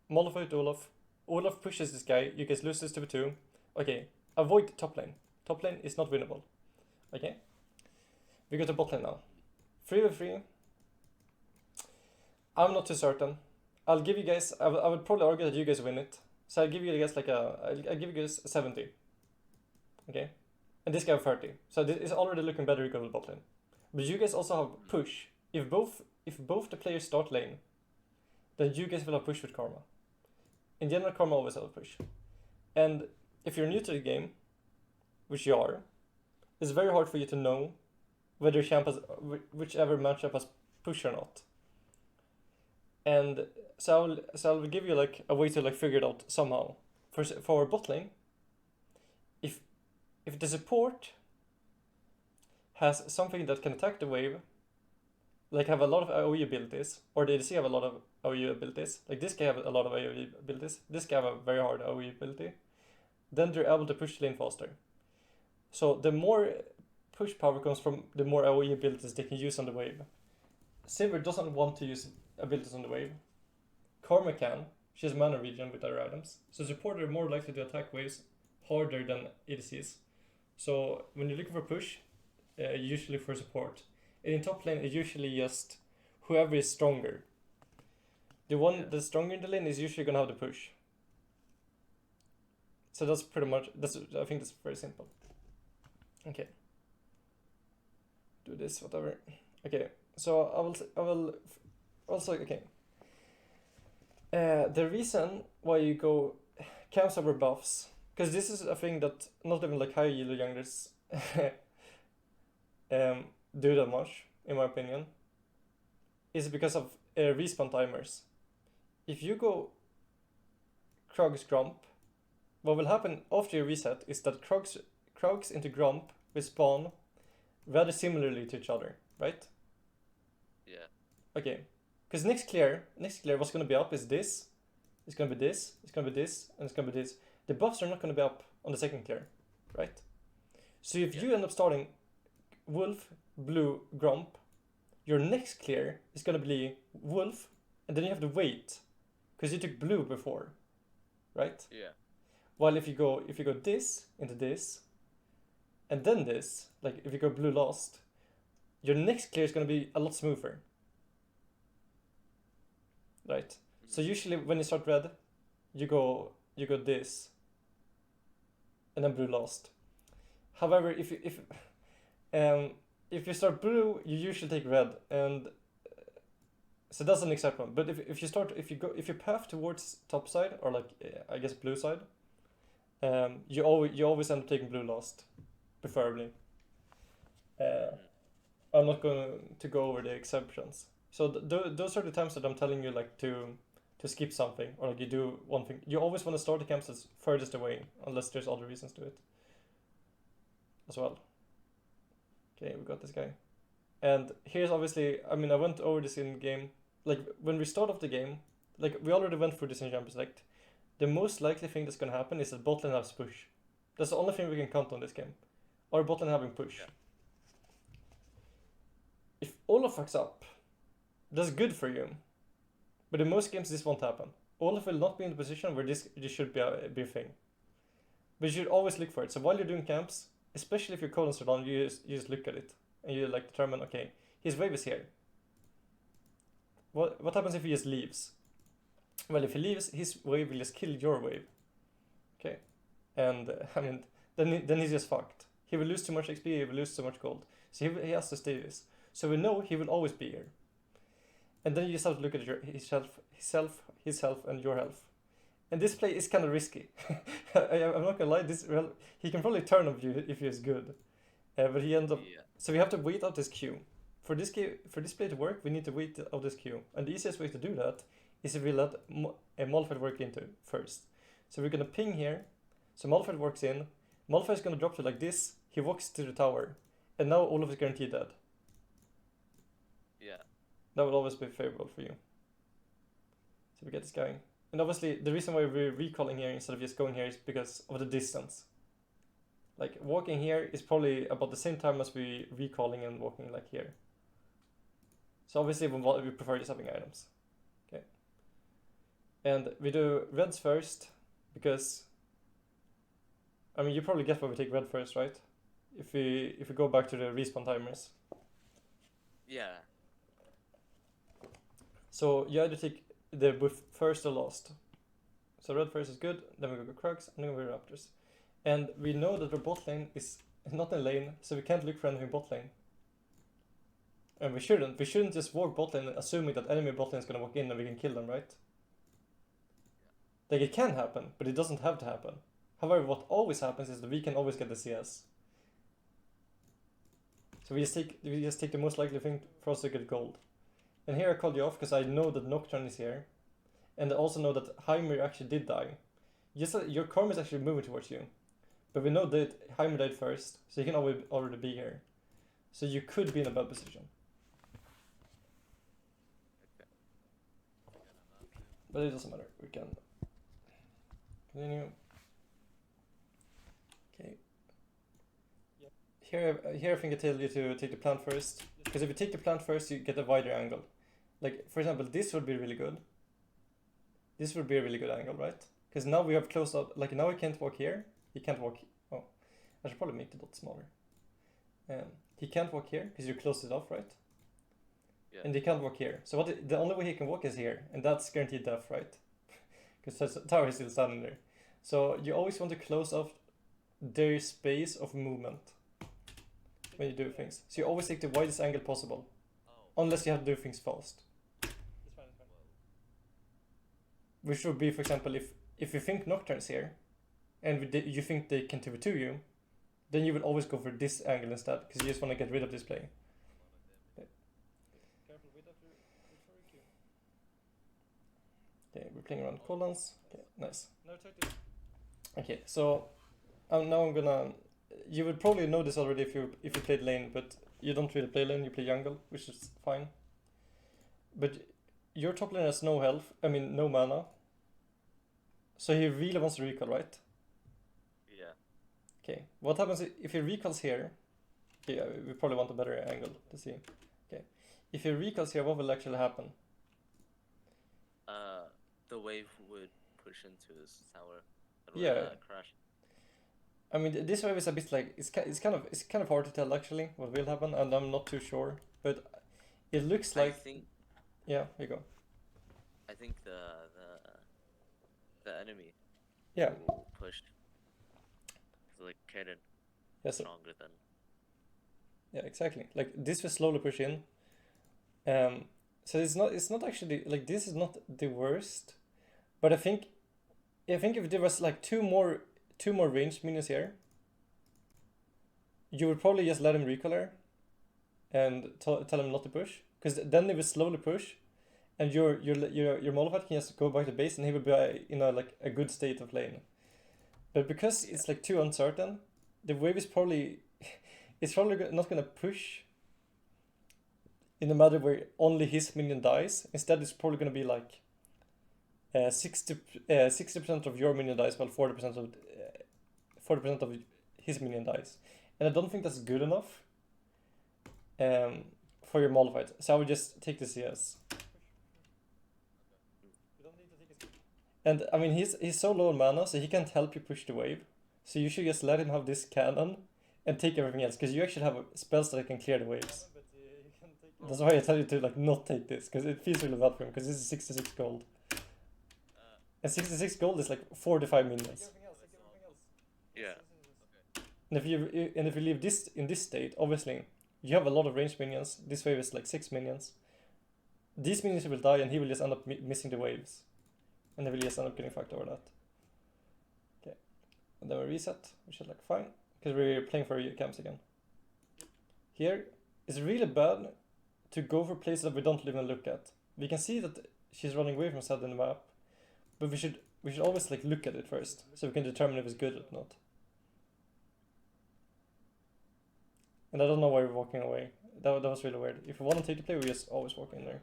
Molotov Olaf. Olaf pushes this guy, you guys lose this to 2. Okay, avoid top lane. Top lane is not winnable. Okay? We go to bot lane now. 3v3. I'm not too certain. I'll give you guys, I would probably argue that you guys win it. So I'll give you guys I'll give you guys 70. Okay? And this guy 30. So this is already looking better because of the bot lane. But you guys also have push. If both the players start lane, then you guys will have push with Karma. In general, Karma always have a push. And if you're new to the game, which you are, it's very hard for you to know whether champ has, whichever matchup has push or not. And so I'll give you like a way to like figure it out somehow. For bot lane, if the support has something that can attack the wave, like have a lot of AoE abilities, or the ADC have a lot of AoE abilities, like this guy have a lot of AoE abilities, this guy have a very hard AoE ability, then they're able to push the lane faster. So the more push power comes from the more AoE abilities they can use on the wave. Silver doesn't want to use abilities on the wave. Karma can. She has mana regen with other items. So support are more likely to attack waves harder than ADCs. So when you're looking for push, usually for support. And in top lane, it's usually just whoever is stronger. The one that's stronger in the lane is usually gonna have the push. So that's pretty much, I think that's very simple. Okay. Do this, whatever. Okay, so I will also, okay. The reason why you go camps over buffs, because this is a thing that not even like high yield youngsters do that much, in my opinion, is because of respawn timers. If you go Krog's Grump, what will happen after you reset is that Krogs into Grump will spawn rather similarly to each other, right? Yeah. Okay. Because next clear, what's going to be up is this, it's going to be this, it's going to be this, and it's going to be this. The buffs are not going to be up on the second clear, right? So if Yeah. you end up starting Wolf, Blue, Grump, your next clear is gonna be Wolf, and then you have to wait, because you took Blue before, right? Yeah. While if you go this into this, and then this, like if you go Blue last, your next clear is gonna be a lot smoother, right? So usually when you start red, you go this, and then Blue last. However, if you start Blue, you usually take red, and so that's an exception. But if you path towards top side, or like I guess Blue side, you always end up taking Blue last, preferably. I'm not going to go over the exceptions. So those are the times that I'm telling you like to skip something, or like you do one thing. You always want to start the camps that's furthest away, unless there's other reasons to it as well. Okay, we got this guy. And here's obviously, I mean, I went over this in game. Like when we start off the game, like we already went through this in Champions Select. The most likely thing that's gonna happen is that bot lane has push. That's the only thing we can count on this game. Or bot lane having push. Yeah. If Olaf fucks up, that's good for you. But in most games this won't happen. Olaf will not be in the position where this should be a thing. But you should always look for it. So while you're doing camps, especially if your colons are down, you just look at it. And you like determine, okay, his wave is here. What happens if he just leaves? Well, if he leaves, his wave will just kill your wave. Okay, and I mean, then he's just fucked. He will lose too much XP. He will lose so much gold. So he has to stay this. So we know he will always be here. And then you just have to look at his health, and your health. And this play is kind of risky. I'm not gonna lie. He can probably turn on you if he is good, but he ends up. Yeah. So we have to wait out this queue. For this play to work, we need to wait out this queue. And the easiest way to do that is if we let a modified work into first. So we're gonna ping here. So modified works in. Modified is gonna drop to like this. He walks to the tower, and now Olaf is guaranteed dead. Yeah. That will always be favorable for you. So we get this guy. And obviously, the reason why we're recalling here instead of just going here is because of the distance. Like, walking here is probably about the same time as we recalling and walking like here. So obviously, we prefer just having items. Okay. And we do reds first, because... I mean, you probably get why we take red first, right? If we go back to the respawn timers. Yeah. So you either take the buff first or last. So red first is good, then we go Krugs, and then we go Raptors. And we know that the bot lane is not in lane, so we can't look for anything bot lane. And we shouldn't. We shouldn't just walk bot lane assuming that enemy bot lane is gonna walk in and we can kill them, right? Like, it can happen, but it doesn't have to happen. However, what always happens is that we can always get the CS. So we just take the most likely thing for us to get gold. And here I called you off because I know that Nocturne is here. And I also know that Heimer actually did die. Your Karma is actually moving towards you. But we know that Heimer died first, so he can already be here. So you could be in a bad position. But it doesn't matter, we can continue. Okay. Here I think I tell you to take the plant first. Because if you take the plant first, you get a wider angle. Like, for example, this would be really good. This would be a really good angle, right? Because now we have closed up, like now he can't walk here. He can't walk, oh, I should probably make the dot smaller. He can't walk here because you closed it off, right? Yeah. And he can't walk here. So the only way he can walk is here, and that's guaranteed death, right? Because the tower is still standing there. So you always want to close off their space of movement when you do things. So you always take the widest angle possible, unless you have to do things fast. Which would be, for example, if you think Nocturne's here, and you think they can TV2 you, then you would always go for this angle instead, because you just want to get rid of this play. Okay, we're playing around cooldowns. Okay, nice. Okay, so now I'm gonna. You would probably know this already if you played lane, but you don't really play lane. You play jungle, which is fine. But your top lane has no health. I mean, no mana. So he really wants to recall, right? Yeah. Okay, what happens if he recalls here? Okay, we probably want a better angle to see. Okay, if he recalls here, what will actually happen? The wave would push into his tower. It would Yeah, crash. I mean this wave is a bit like it's kind of hard to tell actually what will happen, and I'm not too sure, but it looks I like think yeah. Here you go. I think the enemy Yeah, will push. It's like cannon yes, stronger than. yeah, exactly. Like this will slowly push in. So it's not actually like this is not the worst, but I think if there was like two more ranged minions here, you would probably just let him recolor and tell him not to push, because then they will slowly push, and your Molotov can just go back to base, and he will be in a like a good state of lane. But because Yeah. it's like too uncertain, the wave is probably it's probably not gonna push in a matter where only his minion dies. Instead, it's probably gonna be like 60% of your minion dies, while 40% of his minion dies, and I don't think that's good enough for your Molotov. So I would just take the CS. And I mean, he's so low on mana, so he can't help you push the wave. So you should just let him have this cannon and take everything else, because you actually have spells that can clear the waves. That's why I tell you to like not take this, because it feels really bad for him, because this is 66 gold. And 66 gold is like 45 minions. Yeah. And if you leave this in this state, obviously you have a lot of ranged minions. This wave is like 6 minions. These minions will die, and he will just end up missing the waves, and they will just end up getting fucked over that. Okay, and then we reset, which is like fine, because we're playing for camps again. Here it's really bad to go for places that we don't even look at. We can see that she's running away from side in the map, but we should always like look at it first, so we can determine if it's good or not. And I don't know why we're walking away. That was really weird. If we want to take the play, we just always walk in there.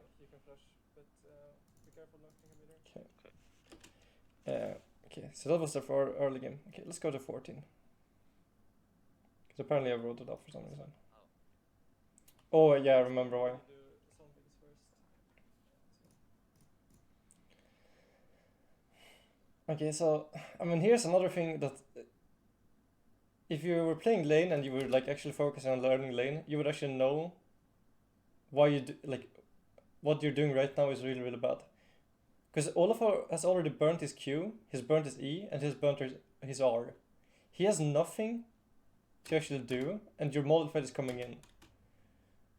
Okay. Okay, so that was the for early game. Okay, let's go to 14. Because apparently I wrote it up for some reason. Oh yeah, I remember why. Okay, so I mean, here's another thing that if you were playing lane and you were like actually focusing on learning lane, you would actually know why you do, like what you're doing right now is really bad. Because Olafur has already burnt his Q, he's burnt his E, and he's burnt his R. He has nothing to actually do, and your modified is coming in.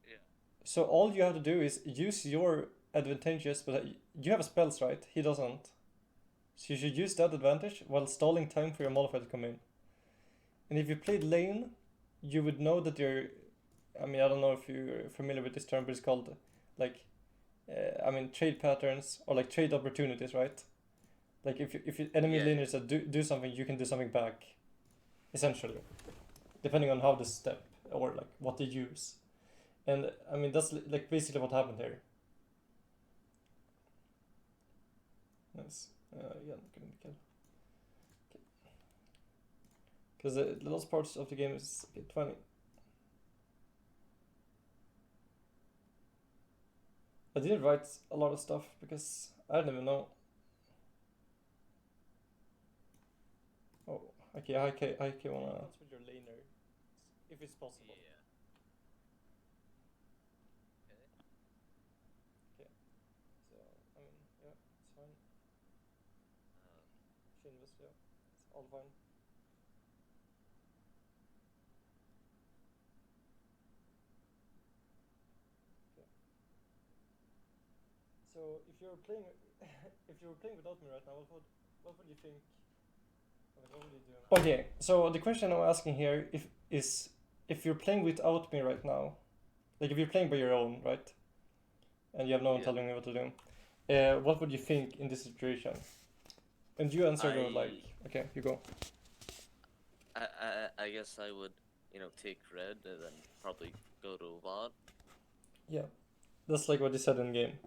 Yeah. So all you have to do is use your advantages, but you have spells, right? He doesn't. So you should use that advantage while stalling time for your modifier to come in. And if you played lane, you would know that you're. I mean, I don't know if you're familiar with this term, but it's called like, I mean, trade patterns or like trade opportunities, right? Like if enemy laners that do something, you can do something back, essentially, depending on how the step or like what they use. And I mean, that's like basically what happened here. Nice. Yeah, couldn't kill. Because the last parts of the game is a bit funny. I didn't write a lot of stuff because I didn't even know. Oh, okay, I wanna. That's with your laner, if it's possible. Yeah. Okay. So I mean, yeah, it's fine. Shinvis, yeah, it's all fine. So if you're playing, without me right now, what would you think? What would you do? Okay, so the question I'm asking here is if you're playing without me right now, like if you're playing by your own, right, and you have no one telling me what to do, what would you think in this situation? And you answer like, okay, you go. I guess I would, take red and then probably go to VOD. Yeah, that's like what you said in game.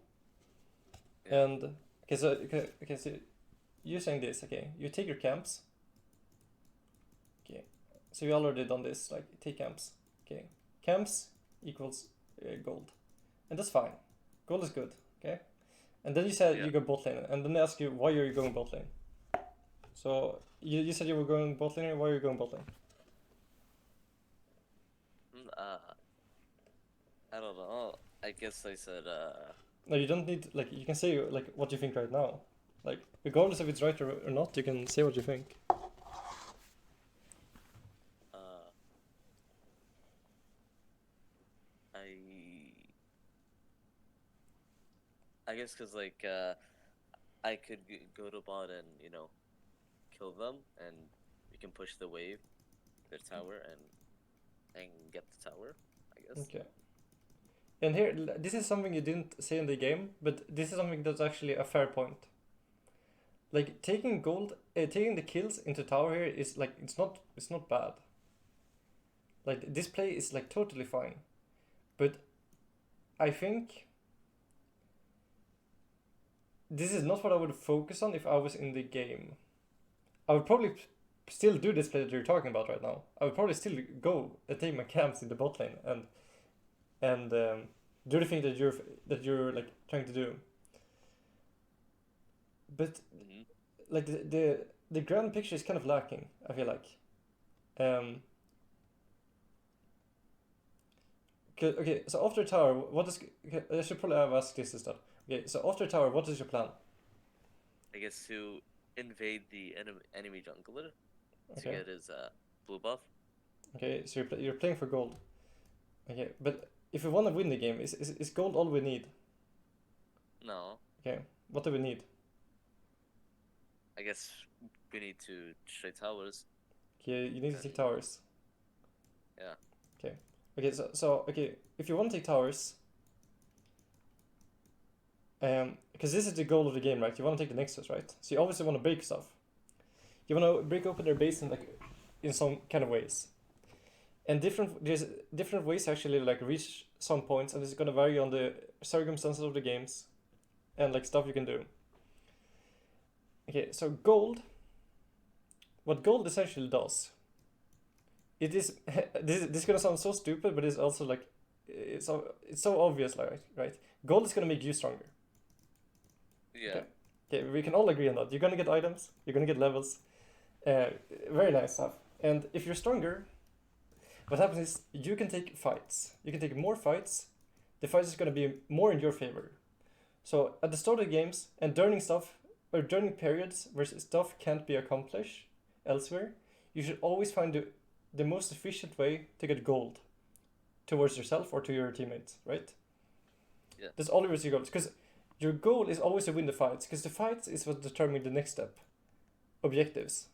Yeah. And so you're saying this, okay? You take your camps. Okay. So we already done this, like take camps. Okay, camps equals gold, and that's fine. Gold is good. Okay, and then you said Yeah. you go bot lane, and then they ask you why are you going bot lane. So you said you were going bot lane. Why are you going bot lane? I don't know. I guess I said No, you don't need like you can say like what you think right now. Like regardless if it's right or not, you can say what you think. uh I guess because like I could go to bot and kill them, and we can push the wave, their tower, and get the tower. I guess. Okay. And here, this is something you didn't say in the game, but this is something that's actually a fair point. Like taking gold, taking the kills into tower here is like it's not bad. Like this play is like totally fine, but I think this is not what I would focus on if I was in the game. I would probably still do this play that you're talking about right now. I would probably still go and take my camps in the bot lane and do the thing that you're like trying to do. But Mm-hmm. like the grand picture is kind of lacking. I feel like. Um, okay, so after tower, what is? Okay, I should probably have asked this instead. Okay, so after tower, what is your plan? I guess to invade the enemy jungler to Okay, get his blue buff. okay, so you're playing for gold. Okay, but if we want to win the game, is gold all we need? No, Okay, what do we need? I guess we need to trade towers. Okay, you need to take And towers. yeah, Okay, okay, so okay, if you want to take towers, because this is the goal of the game, right? You want to take the nexus, right? So you obviously want to break stuff. You want to break open their base in some kind of ways. And there's different ways to actually like reach some points, and it's gonna vary on the circumstances of the games, and like stuff you can do. Okay, so gold. What gold essentially does, it is this is gonna sound so stupid, but it's also like it's so obvious, like right? Gold is gonna make you stronger. yeah, Okay. Okay, we can all agree on that. You're gonna get items, you're gonna get levels, very nice stuff. And if you're stronger, what happens is you can take fights. You can take more fights. The fights is gonna be more in your favor. So at the start of the games and during periods where stuff can't be accomplished elsewhere, you should always find the most efficient way to get gold towards yourself or to your teammates, right? yeah, That's always your goal. Because your goal is always to win the fights, because the fights is what determine the next step. Objectives.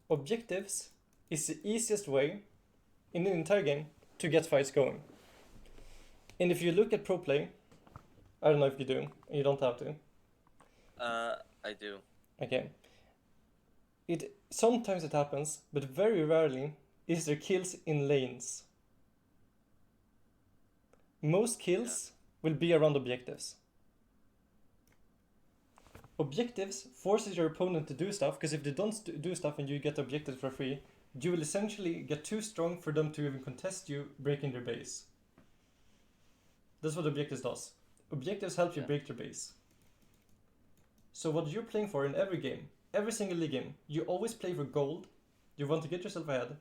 Objectives is the easiest way in the entire game to get fights going. And if you look at pro play, I don't know if you do, you don't have to. I do. Okay. It sometimes it happens, but very rarely is there kills in lanes. Most kills will be around objectives. Objectives forces your opponent to do stuff, because if they don't do stuff and you get objectives for free, you will essentially get too strong for them to even contest you breaking their base. That's what objectives does. Objectives help you Yeah. break their base. So what you're playing for in every game, every single league game, you always play for gold. You want to get yourself ahead,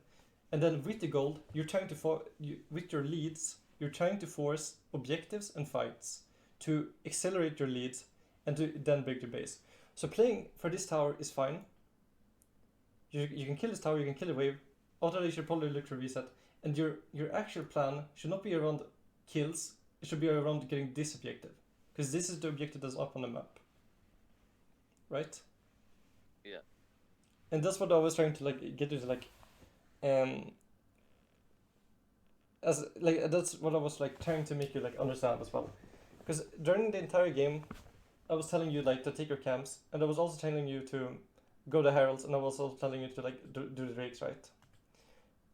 and then with the gold, you're trying to with your leads, you're trying to force objectives and fights to accelerate your leads and to then break your base. So playing for this tower is fine. You can kill this tower, you can kill the wave. After that, you should probably look for reset. And your actual plan should not be around kills. It should be around getting this objective, because this is the objective that's up on the map, right? Yeah. And that's what I was trying to like get you to like, as like that's what I was like trying to make you like understand as well, because during the entire game, I was telling you like to take your camps, and I was also telling you to go to heralds, and I was also telling you to like do the drakes, right?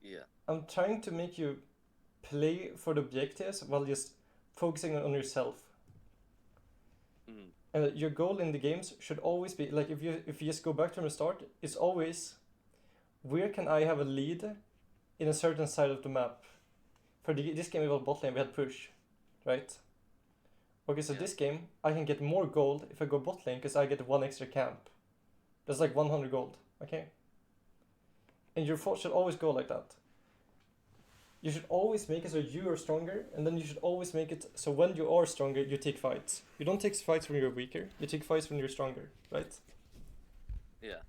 Yeah. I'm trying to make you play for the objectives while just focusing on yourself. Mm. And your goal in the games should always be like if you just go back from the start, it's always where can I have a lead in a certain side of the map? For this game, it was bot lane, we had push, right? Okay, so Yeah. this game, I can get more gold if I go bot lane because I get one extra camp. That's like 100 gold, okay? And your fault should always go like that. You should always make it so you are stronger, and then you should always make it so when you are stronger, you take fights. You don't take fights when you're weaker, you take fights when you're stronger, right? Yeah.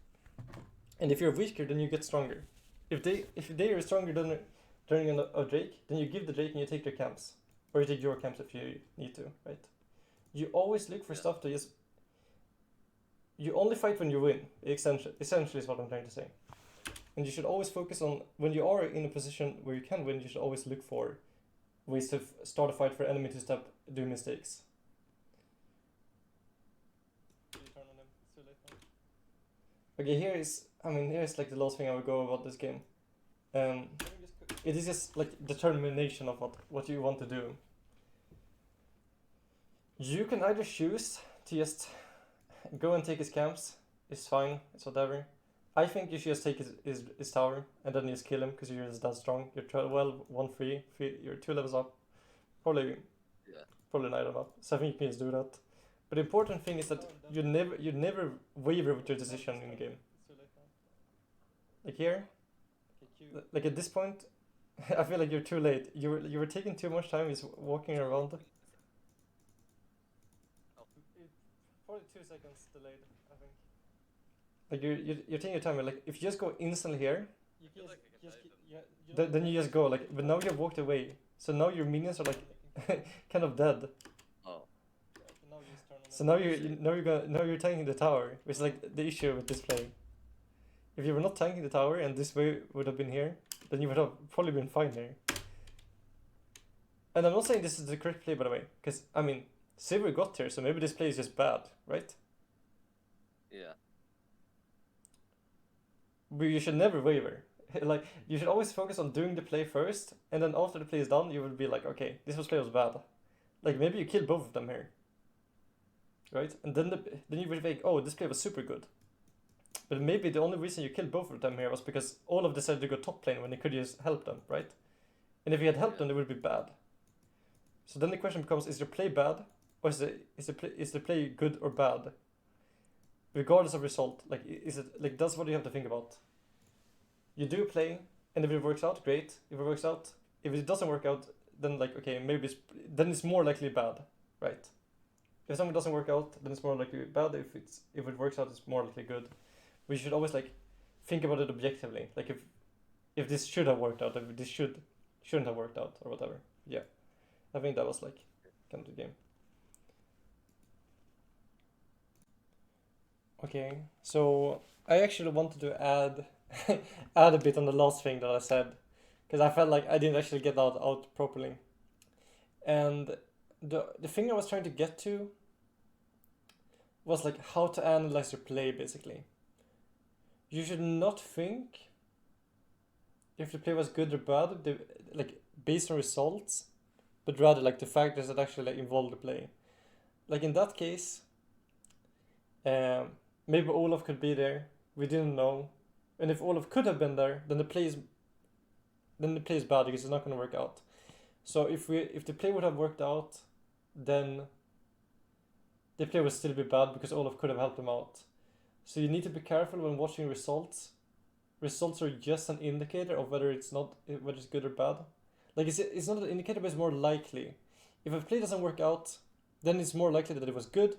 And if you're weaker, then you get stronger. If they are stronger than during a Drake, then you give the Drake and you take their camps. Or you take your camps if you need to, right? You always look for Yeah. stuff to just... You only fight when you win, essentially is what I'm trying to say. And you should always focus on, when you are in a position where you can win, you should always look for ways to start a fight for enemy to stop doing mistakes. Okay, here's like the last thing I would go about this game. It is just like determination of what you want to do. You can either choose to just go and take his camps, it's fine, it's whatever. I think you should just take his tower and then just kill him because you're just that strong. You're 12, 1 3, you're 2 levels up. Probably not up. So I think you can just do that. But the important thing is that you never waver with your decision in the game. Like here, like at this point, I feel like you're too late. You were taking too much time just walking around. Probably 2 seconds delayed, I think. Like you're taking your time. Like if you just go instantly here, then you just go like. But now you've walked away, so now your minions are like kind of dead. Oh. So now you're tanking the tower, which is like the issue with this play. If you were not tanking the tower and this way would have been here, then you would have probably been fine there. And I'm not saying this is the correct play, by the way, because I mean, Silver got here, so maybe this play is just bad, right? Yeah. But you should never waver. Like you should always focus on doing the play first, and then after the play is done, you will be like, okay, this play was bad. Like maybe you killed both of them here, right? And then you will think, oh, this play was super good. But maybe the only reason you killed both of them here was because all of them decided to go top lane when they could just help them, right? And if you had helped them, they would be bad. So then the question becomes: is the play bad, or is the play good or bad? Regardless of result, like is it like that's what you have to think about. You do play, and if it works out, great. If it works out, if it doesn't work out, then like okay, maybe then it's more likely bad, right? If something doesn't work out, then it's more likely bad. If it works out, it's more likely good. We should always like think about it objectively. Like if this should have worked out, if this shouldn't have worked out, or whatever. Yeah, I think that was like kind of the game. Okay, so I actually wanted to add add a bit on the last thing that I said, because I felt like I didn't actually get that out properly. And the thing I was trying to get to was like how to analyze your play, basically. You should not think if the play was good or bad, like based on results, but rather like the factors that actually like, involve the play. Like in that case, maybe Olaf could be there. We didn't know, and if Olaf could have been there, then the play is bad because it's not going to work out. So if the play would have worked out, then the play would still be bad because Olaf could have helped him out. So you need to be careful when watching results. Results are just an indicator of whether it's good or bad. Like it's not an indicator, but it's more likely. If a play doesn't work out, then it's more likely that it was good.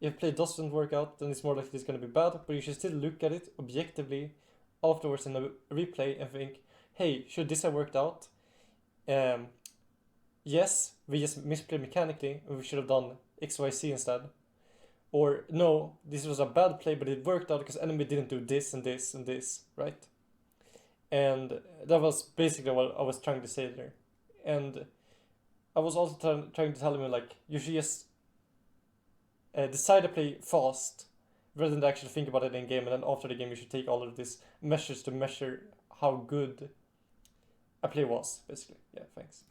If a play doesn't work out, then it's more likely it's going to be bad. But you should still look at it objectively afterwards in a replay and think, hey, should this have worked out? Yes, we just misplayed mechanically and we should have done XYZ instead. Or no, this was a bad play, but it worked out because enemy didn't do this and this and this, right? And that was basically what I was trying to say there. And I was also trying to tell him like you should just decide to play fast rather than actually think about it in game, and then after the game you should take all of these measures to measure how good a play was, basically. Yeah, thanks.